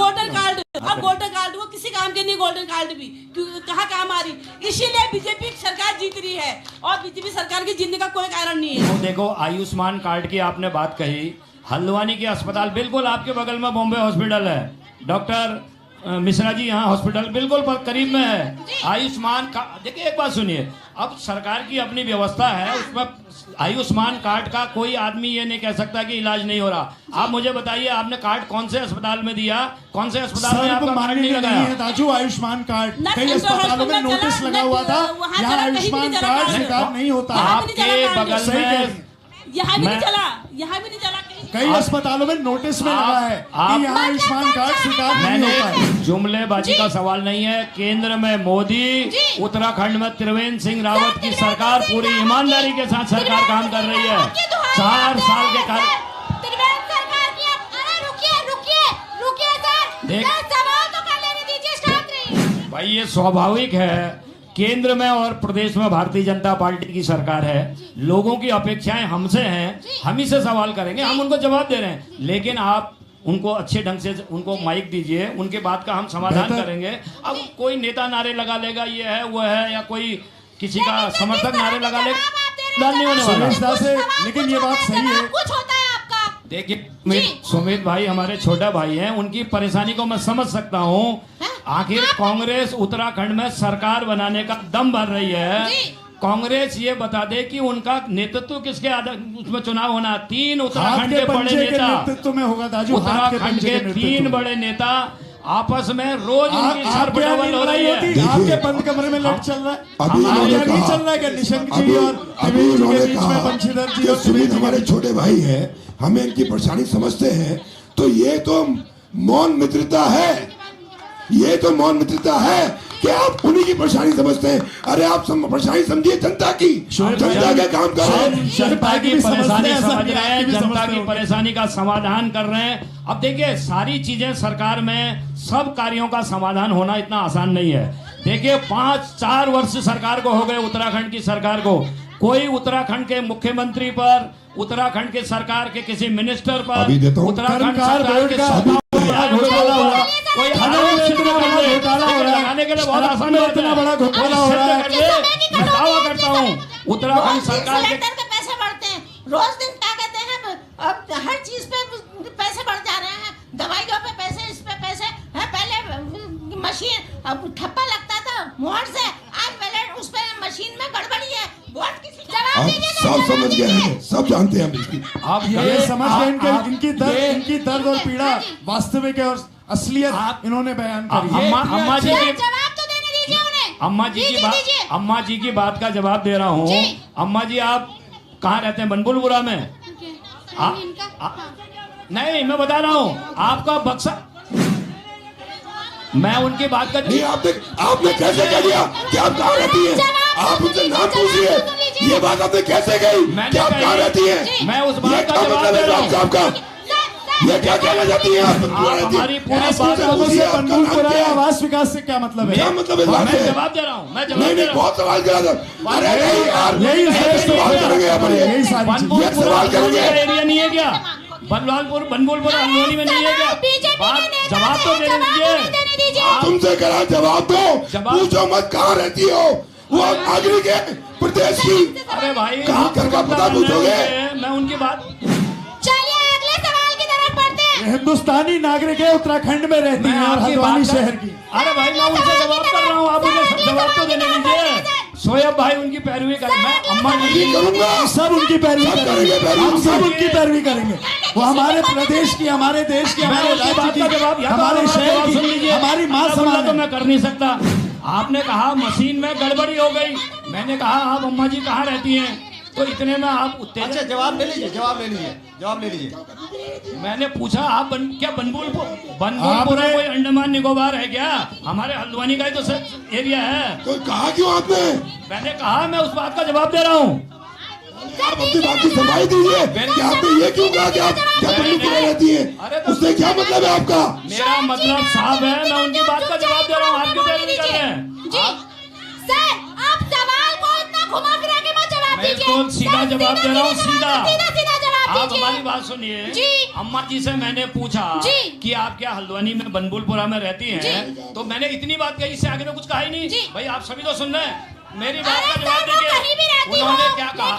गोल्डन कार्ड वो किसी काम के नहीं, गोल्डन कार्ड भी कहाँ काम आ रही। इसीलिए बीजेपी सरकार जीत रही है और बीजेपी सरकार की जीतने का कोई कारण नहीं है। तो देखो, आयुष्मान कार्ड की आपने बात कही, हल्द्वानी के अस्पताल बिल्कुल आपके बगल में बॉम्बे हॉस्पिटल है, डॉक्टर मिश्रा जी यहाँ हॉस्पिटल बिल्कुल पर करीब में है। आयुष्मान कार्ड देखिए, एक बात सुनिए, अब सरकार की अपनी व्यवस्था है, उसमें आयुष्मान कार्ड का कोई आदमी ये नहीं कह सकता कि इलाज नहीं हो रहा। आप मुझे बताइए, आपने कार्ड कौन से अस्पताल में दिया, कौन से अस्पताल में आपका कार्ड नहीं लगाया? ताजू आयुष्मान कार्ड कई अस्पतालों में नोटिस लगा हुआ था, यहाँ आयुष्मान कार्ड स्वीकार नहीं होता। आपके बगल में यहाँ भी नहीं चला, कई अस्पतालों में नोटिस में लगा है कि यहाँ आयुष्मान कार्ड स्वीकार नहीं होता है। जुमलेबाजी का सवाल नहीं है। केंद्र में मोदी, उत्तराखंड में त्रिवेंद्र सिंह रावत की सरकार पूरी ईमानदारी के साथ सरकार काम कर रही है। 4 साल के कार्य भाई, ये स्वाभाविक है। केंद्र में और प्रदेश में भारतीय जनता पार्टी की सरकार है, लोगों की अपेक्षाएं हमसे हैं, हम ही से सवाल करेंगे, हम उनको जवाब दे रहे हैं। लेकिन आप उनको अच्छे ढंग से उनको माइक दीजिए, उनके बात का हम समाधान करेंगे। अब कोई नेता नारे लगा लेगा ये है वो है, या कोई किसी का समर्थक नारे लगा लेगा, नहीं होने वाला। लेकिन ये बात सही है, कुछ होता है आपका। देखिए, सुमित भाई हमारे छोटा भाई हैं, उनकी परेशानी को मैं समझ सकता हूँ। आखिर कांग्रेस उत्तराखंड में सरकार बनाने का दम भर रही है। कांग्रेस ये बता दे कि उनका नेतृत्व किसके उसमें चुनाव होना। 3 उत्तराखंड के बड़े नेता नेतृत्व में होगा दाजू, उत्तराखंड के 3 बड़े नेता आपस में रोज उनकी छरपटावट हो रही है। आपके बंद कमरे में लड़ चल रहा है, हमारे यहाँ नहीं चल रहा है क्या? निशंक जी और त्रिवेंद्र जी के बीच में बंशीधर जी और सुमित हमारे छोटे भाई हैं, हमें इनकी परेशानी समझते हैं। तो ये तो मौन मित्रता है, ये तो मौन मित्रता है कि आप उन्हीं की परेशानी समझते हैं। अरे आप परेशानी समझिए जनता की, जनता का काम कर रहे हैं, जनता की परेशानी समझ रहे हैं, जनता की परेशानी का समाधान कर रहे हैं। अब देखिए, सारी चीजें सरकार में, सब कार्यों का समाधान होना इतना आसान नहीं है। देखिए, 4 वर्ष सरकार को हो गए, उत्तराखंड की सरकार को। कोई उत्तराखंड के मुख्यमंत्री पर, उत्तराखंड के सरकार के किसी मिनिस्टर पर, उत्तराखंड सरकार के घोटाला हुआ, कोई लगाने के लिए बहुत आसान है। इतना बड़ा घोटाला हो रहा है, मैं दावा करता हूँ उत्तराखंड सरकार के पैसे बढ़ते हैं, रोज दिन क्या कहते हैं, अब हर चीज पे पैसे बढ़ जा रहे हैं, दवाइयों पे पैसे, इस पे पैसे है। पहले मशीन अब ठप्पा लगता था मोहर से, आज पहले उस पे मशीन में गड़बड़ी है। वोट किसी सब समझ गए हैं, सब जानते हैं हम। आप ये समझ गए इनकी दर्द और पीड़ा वास्तविक है और असलियत इन्होंने बयान करी है। अम्मा जी की जवाब तो देने दीजिए उन्हें। अम्मा जी की बात का जवाब दे रहा हूँ। अम्मा जी, आप कहाँ रहते हैं? बनबुलपुरा में? नहीं, मैं बता रहा हूँ आपका बक्सा। मैं उनकी बात का नहीं, आपने कैसे कह दिया कि आप कहाँ रहती हैं? आप उनसे नाम पूछिए, ये बात आपने कैसे कही कि आप कहाँ रहती हैं? मैं उस बात का जवाब दे रहा हूँ। आपका ये क्या कहना चाहती हैं आप? हमारी पूरी बनबुलपुरा आवास विकास से क्या मतलब है? क्या मतलब है? मैं जवाब दे रहा हूँ, मैं जवाब दे रहा हूँ। बहुत सवाल करा था। अरे नहीं यार, यही सवाल करेंगे यही सारी सवाल करेंगे। एरिया नहीं है क्या? बनबुलपुर हल्द्वानी में नहीं है क्या? जवाब तो दे दीजिए। तुमसे करा जवाब दो, पूछो मत कहाँ रहती हो, वो नागरिक है प्रदेश की। अरे भाई, कहाँ घर का पता पूछोगे? मैं उनकी बात। चलिए अगले सवाल की तरफ बढ़ते हैं। हिंदुस्तानी नागरिक है, उत्तराखंड में रहती है और हल्द्वानी शहर की। अरे भाई, मैं उनसे जवाब कर रहा हूँ, आप मुझे जवाब तो देने दीजिए। शोएब भाई उनकी पैरवी कर, मैं अम्मा जी करूंगा, सब उनकी पैरवी करेंगे, हम सब उनकी पैरवी करेंगे। वो हमारे प्रदेश की, हमारे देश की, हमारे राज्य की, हमारे शहर की, हमारी माँ समान तो मैं कर नहीं सकता। आपने कहा मशीन में गड़बड़ी हो गई, मैंने कहा आप अम्मा जी कहाँ रहती हैं, तो इतने में आप अच्छा जवाब ले लीजिए, जवाब ले लीजिए। जवाब ले लीजिए। मैंने पूछा आप क्या बनबुलपुरा कोई अंडमान निकोबार है क्या? हमारे हल्द्वानी का ही तो एरिया है। तो कहा क्यों आपने? मैंने कहा, मैं उस बात का जवाब दे रहा हूँ। आप अपनी बात की सुनवाई दीजिए कि आपने ये क्यों कहा कि आप क्या बनबुलपुरा रहती है? उससे क्या मतलब है आपका? मेरा मतलब साहब है, मैं उनकी बात का जवाब दे रहा हूँ, आप क्यों देरी कर रहे हैं? सर, आप सवाल को इतना घुमा फिरा के मत जवाब दीजिए। मैं तो सीधा जवाब दे रहा हूँ, सीधा जवाब आप हमारी बात सुनिए। अम्मा जी से मैंने पूछा कि आप क्या हल्द्वानी में बनबुलपुरा में रहती हैं, तो मैंने इतनी बात कही, इससे आगे तो कुछ कहा ही नहीं। भाई आप सभी तो सुन रहे हैं, मेरी बात का जवाब दीजिए। उन्होंने क्या कहा?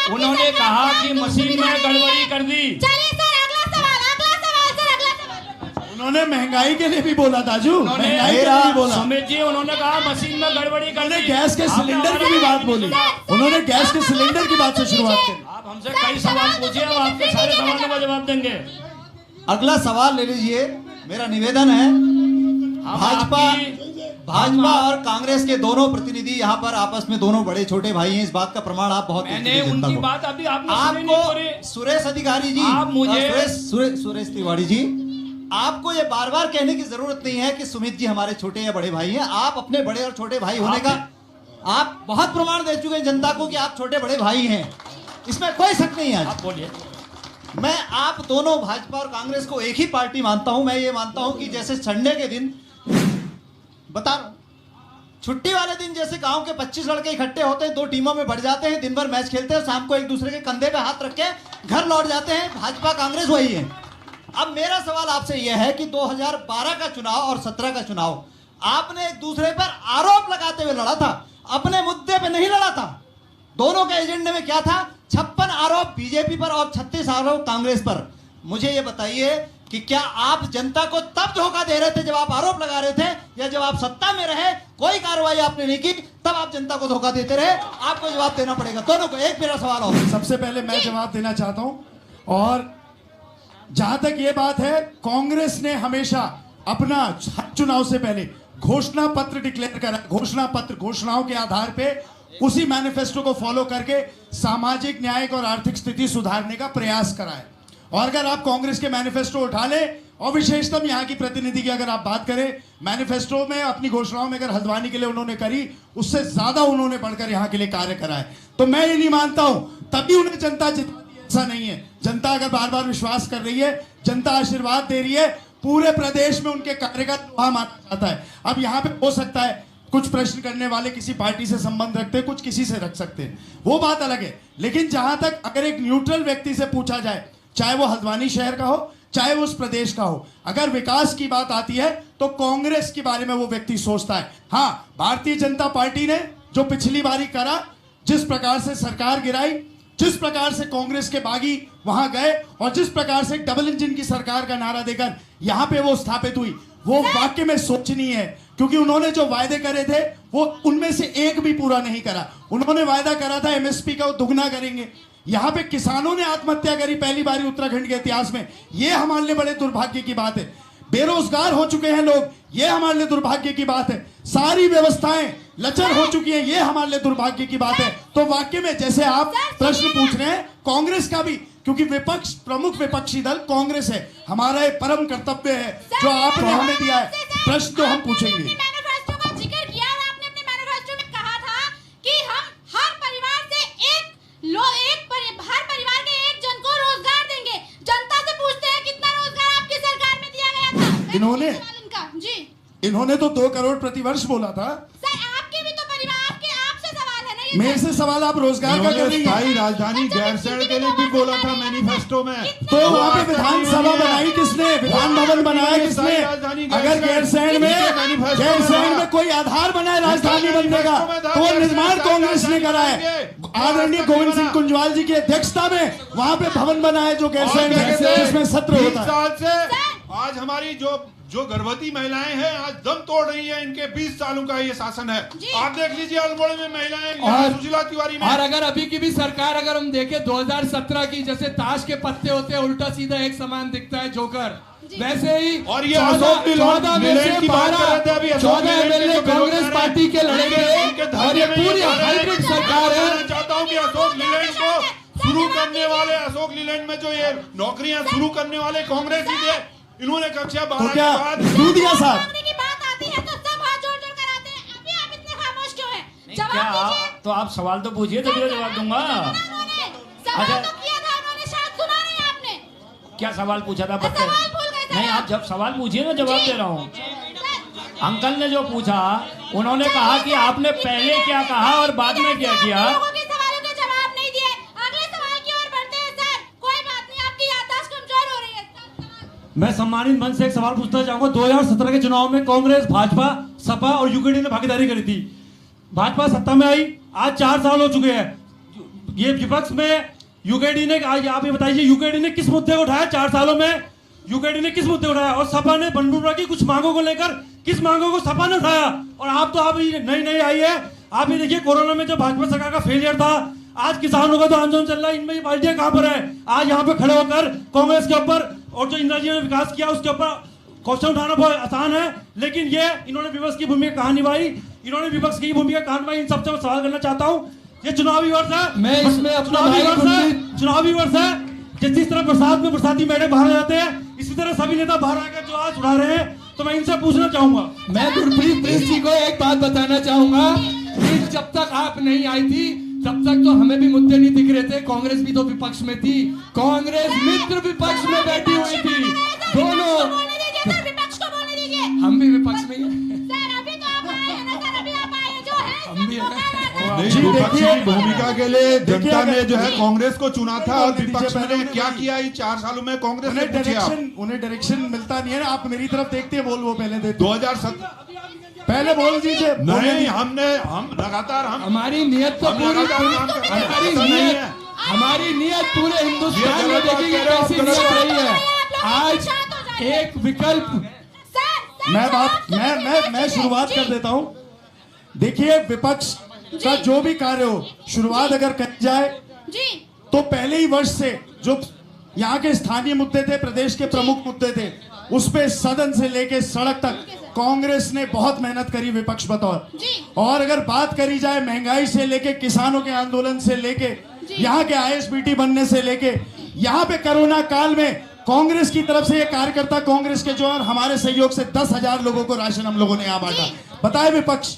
उन्होंने कहा कि मशीन में गड़बड़ी कर दी। चलिए सर, अगला सवाल। उन्होंने महंगाई के लिए भी बोला दाजू, महंगाई के लिए भी बोला। सुमित जी, उन्होंने कहा मशीन में गड़बड़ी कर दी। गैस के सिलेंडर की भी बात बोली, उन्होंने गैस के सिलेंडर की बात से शुरुआत की। आप हमसे कई सवाल पूछिए, हम आपके सारे सवालों का जवाब देंगे। अगला सवाल ले लीजिए। मेरा निवेदन है, भाजपा और कांग्रेस के दोनों प्रतिनिधि यहाँ पर आपस में दोनों बड़े छोटे भाई हैं। इस बात का प्रमाण आप बहुत मैंने उनकी बात अभी आपको सुरेश अधिकारी जी, आप मुझे सुरेश तिवारी जी, आपको ये बार बार कहने की जरूरत नहीं है कि सुमित जी हमारे छोटे या बड़े भाई हैं। आप अपने बड़े और छोटे भाई होने का आप बहुत प्रमाण दे चुके हैं जनता को कि आप छोटे बड़े भाई हैं, इसमें कोई शक नहीं है। आप बोलिए। मैं आप दोनों भाजपा और कांग्रेस को एक ही पार्टी मानता हूं। मैं ये मानता हूं कि जैसे संडे के दिन बता रहा हूं, छुट्टी वाले दिन जैसे गांव के 25 लड़के इकट्ठे होते हैं, 2 टीमों में बढ़ जाते हैं, दिन भर मैच खेलते हैं, शाम को एक दूसरे के कंधे पे हाथ रख के घर लौट जाते हैं। भाजपा कांग्रेस वही है। अब मेरा सवाल आपसे यह है कि 2012 का चुनाव और 17 का चुनाव आपने एक दूसरे पर आरोप लगाते हुए लड़ा था, अपने मुद्दे पे नहीं लड़ा था। दोनों के एजेंडे में क्या था? 56 आरोप बीजेपी पर और 36 आरोप कांग्रेस पर। मुझे ये बताइए कि क्या आप जनता को तब धोखा दे रहे थे जब आप आरोप लगा रहे थे, या जब आप सत्ता में रहे कोई कार्रवाई आपने नहीं की तब आप जनता को धोखा देते रहे? आपको जवाब देना पड़ेगा दोनों को। एक मेरा सवाल और सबसे पहले मैं जवाब देना चाहता हूं, और जहां तक ये बात है, कांग्रेस ने हमेशा अपना चुनाव से पहले घोषणा पत्र डिक्लेयर करा, घोषणा पत्र घोषणाओं के आधार पे उसी मैनिफेस्टो को फॉलो करके सामाजिक न्याय और आर्थिक स्थिति सुधारने का प्रयास करा है। और अगर आप कांग्रेस के मैनिफेस्टो उठा ले, और विशेषतम यहाँ की प्रतिनिधि की अगर आप बात करें, मैनिफेस्टो में अपनी घोषणाओं में अगर हल्द्वानी के लिए उन्होंने करी, उससे ज्यादा उन्होंने बढ़कर यहाँ के लिए कार्य करा है। तो मैं ये नहीं मानता हूं तभी उन्हें जनता जिता, ऐसा नहीं है। जनता अगर बार बार विश्वास कर रही है, जनता आशीर्वाद दे रही है, पूरे प्रदेश में उनके कार्य का लोहा माना जाता है। अब यहाँ पे हो सकता है कुछ प्रश्न करने वाले किसी पार्टी से संबंध रखते हैं, कुछ किसी से रख सकते हैं, वो बात अलग है। लेकिन जहां तक अगर एक न्यूट्रल व्यक्ति से पूछा जाए, चाहे वो हल्द्वानी शहर का हो, चाहे वो उस प्रदेश का हो, अगर विकास की बात आती है तो कांग्रेस के बारे में वो व्यक्ति सोचता है। हाँ, भारतीय जनता पार्टी ने जो पिछली बारी करा, जिस प्रकार से सरकार गिराई, जिस प्रकार से कांग्रेस के बागी वहां गए, और जिस प्रकार से डबल इंजन की सरकार का नारा देकर यहां पे वो स्थापित हुई, वो वाकई में सोचनीय है। क्योंकि उन्होंने जो वायदे करे थे वो उनमें से एक भी पूरा नहीं करा। उन्होंने वायदा करा था एमएसपी का दुगना करेंगे, यहाँ पे किसानों ने आत्महत्या करी पहली बार उत्तराखंड के इतिहास में, ये हमारे लिए बड़े दुर्भाग्य की बात है। बेरोजगार हो चुके हैं लोग, ये हमारे लिए दुर्भाग्य की बात है। सारी व्यवस्थाएं लचर हो चुकी हैं, ये हमारे लिए दुर्भाग्य की बात है। तो वाकई में जैसे आप प्रश्न पूछ रहे हैं, कांग्रेस का भी, क्योंकि विपक्ष, प्रमुख विपक्षी दल कांग्रेस है, हमारा एक परम कर्तव्य है जो आपने हमें दिया है, प्रश्न तो हम पूछेंगे। हर परिवार के एक जन को रोजगार देंगे। जनता से पूछते हैं कितना रोजगार आपकी सरकार में दिया गया था? इन्होंने तो 2 करोड़ प्रतिवर्ष बोला था। सर, आपके भी तो परिवार, आपसे सवाल है ना ये? मेरे से सवाल आप रोजगार का कर रही हैं। स्थायी राजधानी गैरसैंण के लिए भी बोला था मैनिफेस्टो में। तो वहाँ पे विधानसभा बनाई किसने? विधान भवन बनाया किसने? अगर गैरसैंण में कोई आधार बनाए राजधानी बनने का, तो वो निर्माण कांग्रेस ने करा है। आदरणीय गोविंद सिंह कुंजवाल जी की अध्यक्षता में वहाँ पे भवन बना है जो गैरसैंण में, जिसमें सत्र होता है। 20 साल से आज हमारी जो गर्भवती महिलाएं हैं आज दम तोड़ रही हैं। इनके 20 सालों का ये शासन है। आप देख लीजिए अल्मोड़े में महिलाएं, सुशीला तिवारी में। और अगर अभी की भी सरकार अगर हम देखें 2017 की, जैसे ताश के पत्ते होते हैं उल्टा सीधा एक समान दिखता है जोकर, वैसे ही। और ये 14 में से 14 एमएलए कांग्रेस पार्टी के लड़ेंगे, और ये पूरी हाइब्रिड सरकार है। चाहता हूँ कि अशोक लीलैंड को शुरू करने वाले अशोक लीलैंड में जो ये नौकरियां शुरू करने वाले कांग्रेस ही थे, इन्होंने कक्षा 12 के बाद दू दिया साहब। की बात आती है तो सब हाथ जोड़ जोड़ कर आते हैं। अभी आप इतने खामोश क्यों हैं? क्या जवाब दीजिए। तो आप सवाल तो पूछिए तभी तो जवाब दूंगा। सवाल तो किया था उन्होंने, शायद सुना नहीं आपने। क्या सवाल पूछा था बच्चे? नहीं, आप जब सवाल पूछिए ना जवाब दे रहा हूँ। अंकल ने जो पूछा, उन्होंने कहा कि आपने पहले क्या कहा और बाद में क्या किया। लोगों के सवालों के जवाब नहीं दिए। अगले सवाल की ओर बढ़ते हैं सर। कोई बात नहीं, आपकी याददाश्त कमजोर हो रही है। मैं सम्मानित मंच से एक सवाल पूछना चाहूंगा। 2017 के चुनाव में कांग्रेस, भाजपा, सपा और यूकेडी ने भागीदारी करी थी। भाजपा सत्ता में आई, आज 4 साल हो चुके हैं। ये विपक्ष में यूकेडी ने, आज आप ये बताइए, यूकेडी ने किस मुद्दे को उठाया 4 सालों में? यूकेडी ने किस मुद्दे उठाया? और सपा ने बंडूरा की कुछ मांगों को लेकर किस मांगों को सपा ने उठाया? और आप तो आप नई आई है। आप ये देखिए, कोरोना में जो भाजपा सरकार का फेलियर था, आज किसानों का तो आंदोलन चल रहा है, इनमें ये पार्टियां कहां पर है? आज यहाँ पे खड़े होकर कांग्रेस के ऊपर और जो इंदिरा जी ने विकास किया उसके ऊपर क्वेश्चन उठाना बहुत आसान है, लेकिन ये इन्होंने विपक्ष की भूमिका कहां निभाई? इन्होंने विपक्ष की भूमिका कहां निभाई? इन सबसे मैं सवाल करना चाहता हूँ। ये चुनावी वर्ष है, मैं इसमें अपना चुनावी वर्ष है। जिस तरह बरसात में बरसाती मेढक बाहर जाते हैं, इसी तरह सभी नेता बाहर आकर जो आज उठा रहे हैं, तो मैं इनसे पूछना चाहूंगा। मैं गुरप्रीत प्रेस जी को एक बात बताना चाहूंगा कि जब तक आप नहीं आई थी तब तक तो हमें भी मुद्दे नहीं दिख रहे थे। कांग्रेस भी तो विपक्ष में थी, कांग्रेस मित्र विपक्ष में बैठी हुई थी, दोनों। हम भी विपक्ष में हैं। हम भी नहीं, विपक्ष की भूमिका के लिए जनता ने जो है कांग्रेस को चुना था और विपक्ष ने क्या किया इन 4 सालों में? कांग्रेस ने उन्हें डायरेक्शन मिलता नहीं है ना। आप मेरी तरफ देखते हैं, बोल वो पहले दे 2017 पहले बोल दीजिए। नहीं, हम लगातार हमारी नियत तो पूरी, हमारी नियत पूरे हिंदुस्तान में देखी कि कैसी नियत रही है। आज एक विकल्प, मैं शुरुआत कर देता हूं। देखिए, विपक्ष का जो भी कार्य हो, शुरुआत अगर कर जाए तो पहले ही वर्ष से जो यहाँ के स्थानीय मुद्दे थे, प्रदेश के प्रमुख मुद्दे थे, उस पे सदन से लेके सड़क तक कांग्रेस ने बहुत मेहनत करी विपक्ष बतौर। और अगर बात करी जाए महंगाई से लेके, किसानों के आंदोलन से लेके, यहाँ के आईएसबीटी बनने से लेके, यहाँ पे कोरोना काल में कांग्रेस की तरफ से ये कार्यकर्ता कांग्रेस के जो, और हमारे सहयोग से 10,000 लोगों को राशन हम लोगों ने यहाँ बांटा, बताए विपक्ष।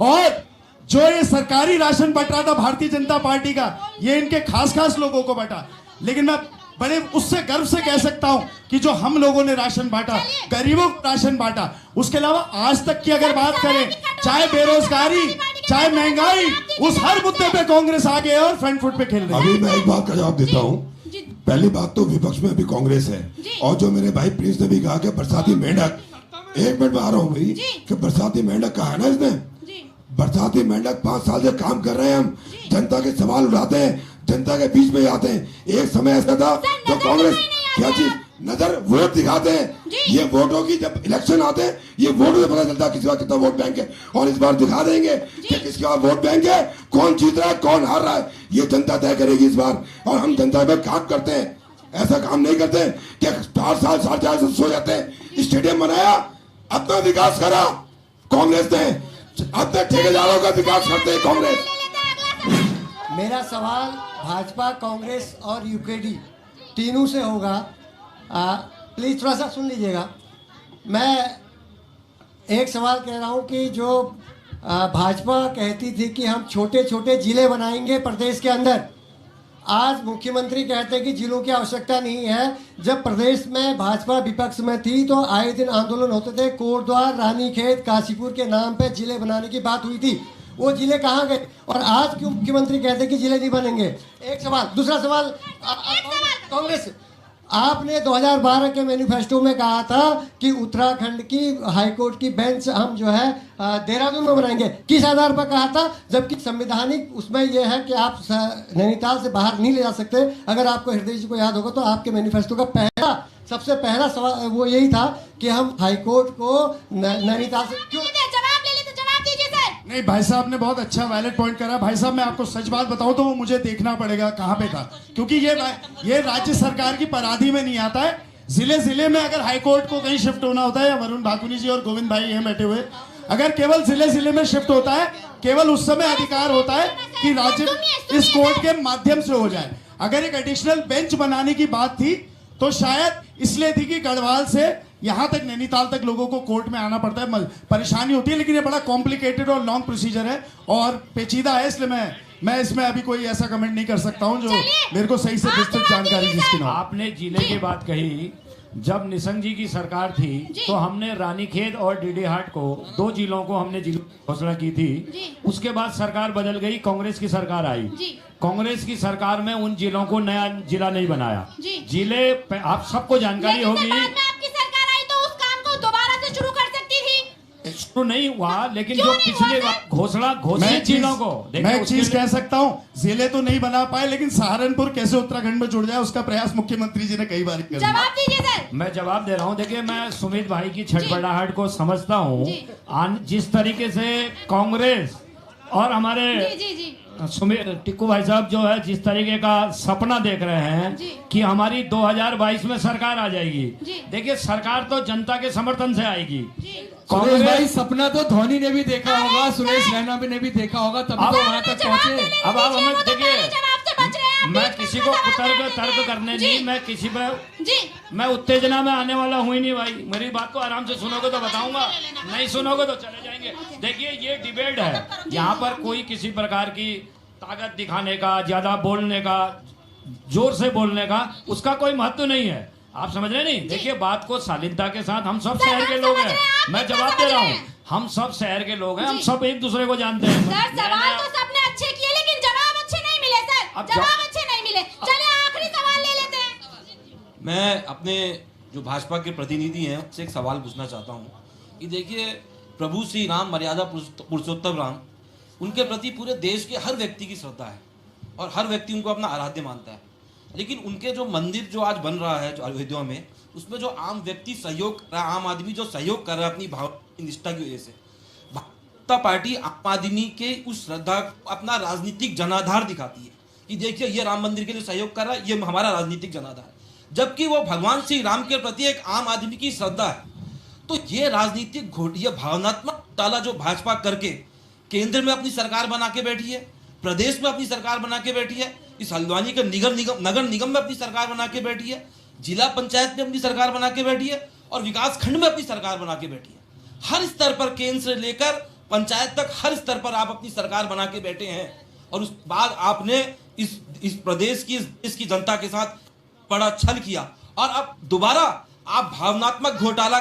और जो ये सरकारी राशन बट रहा था भारतीय जनता पार्टी का, ये इनके खास लोगों को बटा। लेकिन मैं बड़े उससे गर्व से कह सकता हूं कि जो हम लोगों ने राशन बांटा, गरीबों को राशन बांटा, उसके अलावा आज तक की अगर बात करें, चाहे बेरोजगारी, चाहे महंगाई, उस हर मुद्दे पे कांग्रेस आगे है और फ्रंट फुट पे खेल रही है। अभी मैं एक बात का जवाब देता हूं। पहली बात तो विपक्ष में अभी कांग्रेस है, और जो मेरे भाई प्रिंस ने भी कहा कि बरसाती मेंढक, 1 मिनट में आ रहा हूं भाई, कि बरसाती मेंढक कहा है ना इसने, बरसाती मेंढक 5 साल से काम कर रहे हैं। हम जनता के सवाल उठाते हैं, जनता के बीच में आते हैं। एक समय ऐसा था तो कांग्रेस क्या चीज नजर वोट दिखाते हैं, ये वोटों की जब इलेक्शन आते हैं, ये वोटों से पता चलता है किसी का कितना वोट बैंक है। और इस बार दिखा देंगे कि किसका वोट बैंक है, कौन जीत रहा है, कौन हार रहा है, ये जनता तय करेगी इस बार। और हम जनता पे काम करते हैं, ऐसा काम नहीं करते कि 4 साल 4.5 साल सो जाते हैं। स्टेडियम बनाया, अपना विकास करा कांग्रेस ने, अपने ठेकेदारों का विकास करते हैं कांग्रेस। मेरा सवाल भाजपा, कांग्रेस और यूकेडी तीनों से होगा। प्लीज थोड़ा सा सुन लीजिएगा। मैं एक सवाल कह रहा हूं कि जो भाजपा कहती थी कि हम छोटे छोटे जिले बनाएंगे प्रदेश के अंदर, आज मुख्यमंत्री कहते हैं कि जिलों की आवश्यकता नहीं है। जब प्रदेश में भाजपा विपक्ष में थी तो आए दिन आंदोलन होते थे, कोटद्वार, रानीखेत, काशीपुर के नाम पे जिले बनाने की बात हुई थी, वो जिले कहाँ गए? और आज क्यों मुख्यमंत्री कहते हैं कि जिले नहीं बनेंगे? एक सवाल। दूसरा सवाल, कांग्रेस, आपने 2012 के मैनिफेस्टो में कहा था कि उत्तराखंड की हाईकोर्ट की बेंच हम जो है देहरादून में बनाएंगे। किस आधार पर कहा था? जबकि संवैधानिक उसमें यह है कि आप नैनीताल से बाहर नहीं ले जा सकते। अगर आपको हृदय जी को याद होगा तो आपके मैनिफेस्टो का सबसे पहला सवाल वो यही था कि हम हाईकोर्ट को नैनीताल से क्यों। नहीं, भाई साहब ने बहुत अच्छा वैलिड पॉइंट करा। भाई साहब, मैं आपको सच बात बताऊं तो वो मुझे देखना पड़ेगा कहां पे था, क्योंकि ये राज्य सरकार की पराधी में नहीं आता है। जिले में अगर हाईकोर्ट को कहीं शिफ्ट होना होता है, या वरुण भाकुनी जी और गोविंद भाई यहाँ बैठे हुए, अगर केवल जिले में शिफ्ट होता है, केवल उस समय अधिकार होता है कि राज्य इस कोर्ट के माध्यम से हो जाए। अगर एक एडिशनल बेंच बनाने की बात थी तो शायद इसलिए थी कि गढ़वाल से यहां तक नैनीताल तक लोगों को कोर्ट में आना पड़ता है, परेशानी होती है, लेकिन ये बड़ा कॉम्प्लिकेटेड और लॉन्ग प्रोसीजर है और पेचीदा है, इसलिए मैं इसमें अभी कोई ऐसा कमेंट नहीं कर सकता हूं जो मेरे को सही से विस्तृत जानकारी जिसकी ना हो। आपने जिले की बात कही, जब निशंक जी की सरकार थी तो हमने रानीखेत और डीडीहाट को 2 जिलों को हमने घोषणा की थी। उसके बाद सरकार बदल गई, कांग्रेस की सरकार आई। कांग्रेस की सरकार में उन जिलों को नया जिला नहीं बनाया। जिले आप सबको जानकारी होगी, आपकी सरकार आई तो उस काम को दोबारा से शुरू कर सकती थी। शुरू नहीं हुआ, लेकिन जो पिछले घोषित जिलों को मैं एक चीज कह सकता हूँ, जिले तो नहीं बना पाए, लेकिन सहारनपुर कैसे उत्तराखंड में जुड़ जाए उसका प्रयास मुख्यमंत्री जी ने कई बार किया। जवाब दीजिए सर। मैं जवाब दे रहा हूँ। देखिए, मैं सुमित भाई की छटपटाहट को समझता हूँ। जिस तरीके से कांग्रेस और हमारे सुमित टिक्कू भाई साहब जो है जिस तरीके का सपना देख रहे हैं कि हमारी 2022 में सरकार आ जाएगी। देखिए, सरकार तो जनता के समर्थन से आएगी। कांग्रेस भाई सपना तो धोनी ने भी देखा होगा, सुरेश रैना ने भी देखा होगा, तभी तो वहां तक पहुंचे। अब आप हमें देखिए, मैं किसी को तर्क करने नहीं, मैं किसी पे मैं उत्तेजना में आने वाला हूँ ही नहीं भाई। मेरी बात को आराम से सुनोगे तो बताऊंगा, नहीं सुनोगे तो चले जाएंगे। देखिए, ये डिबेट है, यहाँ पर कोई किसी प्रकार की ताकत दिखाने का, ज्यादा बोलने का, जोर से बोलने का उसका कोई महत्व नहीं है। आप समझ रहे नहीं? देखिए, बात को शालीनता के साथ, हम सब शहर के लोग हैं, मैं जवाब दे रहा हूँ, हम सब शहर के लोग हैं, हम सब एक दूसरे को जानते हैं। सर, सवाल तो सबने अच्छे किए, लेकिन जवाब अच्छे नहीं मिले सर, जवाब अच्छे नहीं मिले। चलिए आखिरी सवाल ले लेते हैं। मैं अपने जो भाजपा के प्रतिनिधि हैं उससे एक सवाल पूछना चाहता हूँ कि देखिए, प्रभु श्री राम, मर्यादा पुरुषोत्तम राम, उनके प्रति पूरे देश के हर व्यक्ति की श्रद्धा है और हर व्यक्ति उनको अपना आराध्य मानता है, लेकिन उनके जो मंदिर जो आज बन रहा है जो अयोध्या में, उसमें जो आम व्यक्ति सहयोग कर रहा है, आम आदमी जो सहयोग कर रहा है अपनी भावना निष्ठा की वजह से, भाजपा पार्टी आम आदमी के उस श्रद्धा को अपना राजनीतिक जनाधार दिखाती है कि देखिए, ये राम मंदिर के लिए सहयोग कर रहा है, ये हमारा राजनीतिक जनाधार है, जबकि वो भगवान श्री राम के प्रति एक आम आदमी की श्रद्धा है। तो ये राजनीतिक ये भावनात्मक घोटाला जो भाजपा करके केंद्र में अपनी सरकार बना के बैठी है, प्रदेश में अपनी सरकार बना के बैठी है, इस हल्द्वानी के नगर निगम में अपनी सरकार बना के बैठी है, जिला पंचायत में अपनी सरकार बना के बैठी है और विकास खंड में अपनी सरकार बना के बैठी है। हर स्तर पर, केंद्र से लेकर पंचायत तक, हर स्तर पर आप अपनी सरकार बना के बैठे हैं और उस बाद आपने इस प्रदेश की, इस देश की जनता के साथ बड़ा छल किया और अब दोबारा आप भावनात्मक घोटाला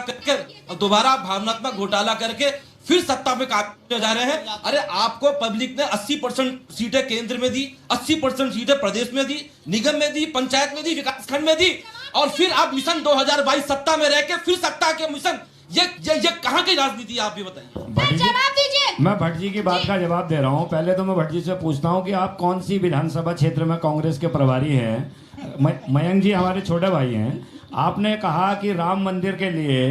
करके फिर सत्ता में काबू जा रहे हैं। अरे, आपको पब्लिक ने 80% सीटें केंद्र में दी, 80% सीटें प्रदेश में दी, निगम में दी, पंचायत में दी, विकास खंड में दी, और फिर आप मिशन 2022 सत्ता में रह के फिर सत्ता के मिशन, ये कहां की राजनीति है? आप भी बताइए। जवाब दीजिए। मैं भट्ट जी की बात का जवाब दे रहा हूं। पहले तो मैं भट्ट जी से पूछता हूं कि आप कौन सी विधानसभा क्षेत्र में कांग्रेस के प्रभारी हैं? मयंक जी हमारे छोटे भाई हैं। आपने कहा कि राम मंदिर के लिए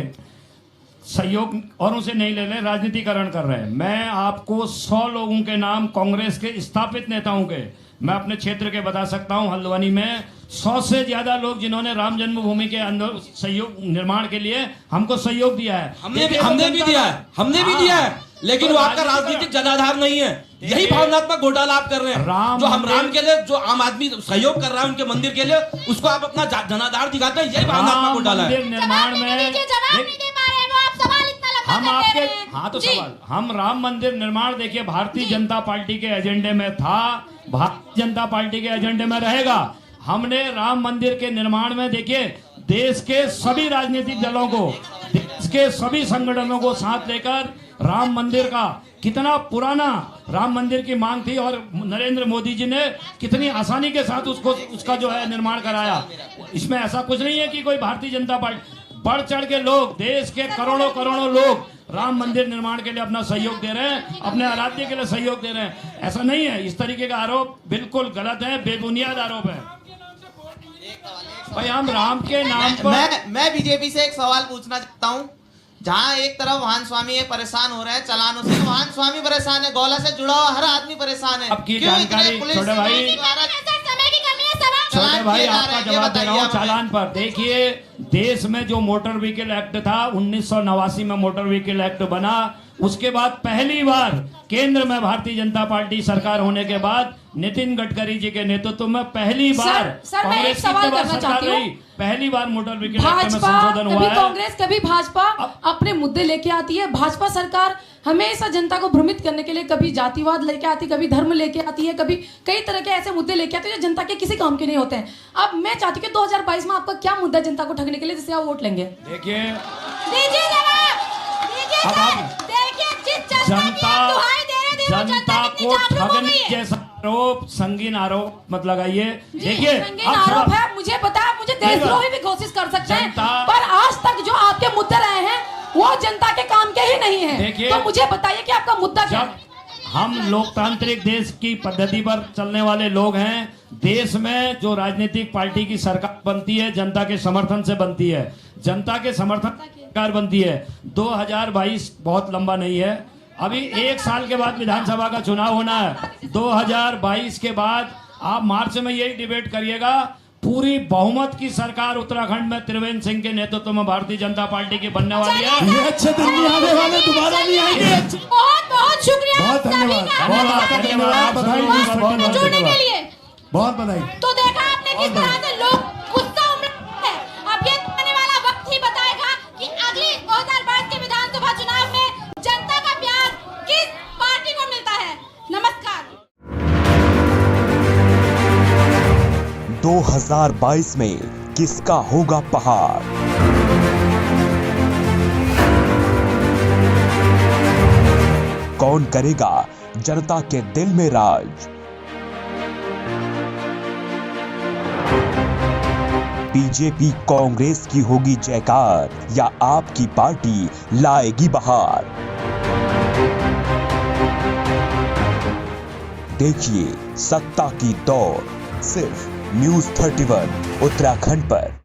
सहयोग और उसे नहीं ले रहे, राजनीतिकरण कर रहे हैं। मैं आपको 100 लोगों के नाम कांग्रेस के स्थापित नेताओं के मैं अपने क्षेत्र के बता सकता हूं। हल्द्वानी में 100 से ज्यादा लोग जिन्होंने राम जन्मभूमि के अंदर सहयोग निर्माण के लिए हमको सहयोग दिया है। हमने भी दिया है, लेकिन वो आपका राजनीतिक जनाधार नहीं है। यही भावनात्मक घोटाला आप कर रहे हैं। जो हम राम के लिए, जो आम आदमी सहयोग कर रहा है उनके मंदिर के लिए, उसको आप अपना जनाधार दिखाते हैं, यही भावनात्मक घोटाला है। निर्माण में हम आपके तो सवाल, हम राम मंदिर निर्माण, देखिए, भारतीय जनता पार्टी के एजेंडे में था, भारतीय जनता पार्टी के एजेंडे में रहेगा। हमने राम मंदिर के निर्माण में, देखिए, देश के सभी राजनीतिक दलों को, देश के सभी संगठनों को साथ लेकर राम मंदिर का, कितना पुराना राम मंदिर की मांग थी और नरेंद्र मोदी जी ने कितनी आसानी के साथ उसका जो है निर्माण कराया। इसमें ऐसा कुछ नहीं है कि कोई भारतीय जनता पार्टी, बढ़ चढ़ के लोग, देश के करोड़ों लोग राम मंदिर निर्माण के लिए अपना सहयोग दे रहे हैं, अपने आराध्य के लिए सहयोग दे रहे हैं। ऐसा नहीं है। इस तरीके का आरोप बिल्कुल गलत है, बेबुनियाद आरोप है। भाई, हम राम के नाम पर मैं बीजेपी से एक सवाल पूछना चाहता हूँ। जहाँ एक तरफ वाहन स्वामी परेशान हो रहे हैं चालानों से, वाहन स्वामी परेशान है, गौला से जुड़ा हुआ हर आदमी परेशान है। अब की जानकारी छोटे भाई आपका जवाब दे रहा हूँ चालान पर। देखिए, देश में जो मोटर व्हीकल एक्ट था, 1989 में मोटर व्हीकल एक्ट बना, उसके बाद पहली बार केंद्र में भारतीय जनता पार्टी सरकार होने के बाद नितिन गडकरी जी के नेतृत्व में पहली बार सर, मैं एक सवाल करना चाहती हूँ। पहली बार मोटर व्हीकल एक्ट में भाजपा संशोधन हुआ कभी है। कांग्रेस कभी भाजपा अपने मुद्दे लेके आती है। भाजपा सरकार हमेशा जनता को भ्रमित करने के लिए कभी जातिवाद लेके आती है, कभी धर्म लेके आती है, कभी कई तरह के ऐसे मुद्दे लेके आती है जो जनता के किसी काम के नहीं होते हैं। अब मैं चाहती हूँ कि 2022 में आपका क्या मुद्दा है जनता को ठगने के लिए जिससे आप वोट लेंगे? देखिए दीजिए जवाब, दीजिए सर। देखिए जिस जनता की आप दुहाई दे रहे थे वो जनता कितनी जागरूक हो गई है। जैसा आरोप, संगीन आरोप मत लगाइए। देखिए संगीन आरोप है, मुझे पता है, मुझे देशद्रोही भी घोषित कर सकते हैं, पर आज तक जो आपके मुद्दे रहे हैं वो जनता के काम के ही नहीं है। तो मुझे बताइए कि आपका मुद्दा क्या है? हम लोकतांत्रिक देश की पद्धति पर चलने वाले लोग हैं। देश में जो राजनीतिक पार्टी की सरकार बनती है जनता के समर्थन से बनती है, जनता के समर्थन से सरकार बनती है। 2022 बहुत लंबा नहीं है, अभी 1 साल के बाद विधानसभा का चुनाव होना है। 2022 के बाद आप मार्च में यही डिबेट करिएगा, पूरी बहुमत की सरकार उत्तराखंड में त्रिवेंद्र सिंह के नेतृत्व में भारतीय जनता पार्टी की बनने वाली है। ये अच्छे दिन नहीं आने वाले, दोबारा नहीं आएंगे। बहुत बहुत शुक्रिया, बहुत धन्यवाद, बहुत आपका धन्यवाद, बधाई जुड़ने के लिए। बहुत बधाई। तो देखा आपने किस तरह से लोग गुस्सा उमड़ है। अब ये आने वाला वक्त ही बताएगा कि अगली 2022 के विधानसभा चुनाव में जनता का प्यार किस पार्टी को मिलता है। नमस्कार। 2022 में किसका होगा पहाड़? कौन करेगा जनता के दिल में राज? बीजेपी कांग्रेस की होगी जयकार या आपकी पार्टी लाएगी बहार? देखिए सत्ता की दौड़ सिर्फ न्यूज़ 31 उत्तराखंड पर।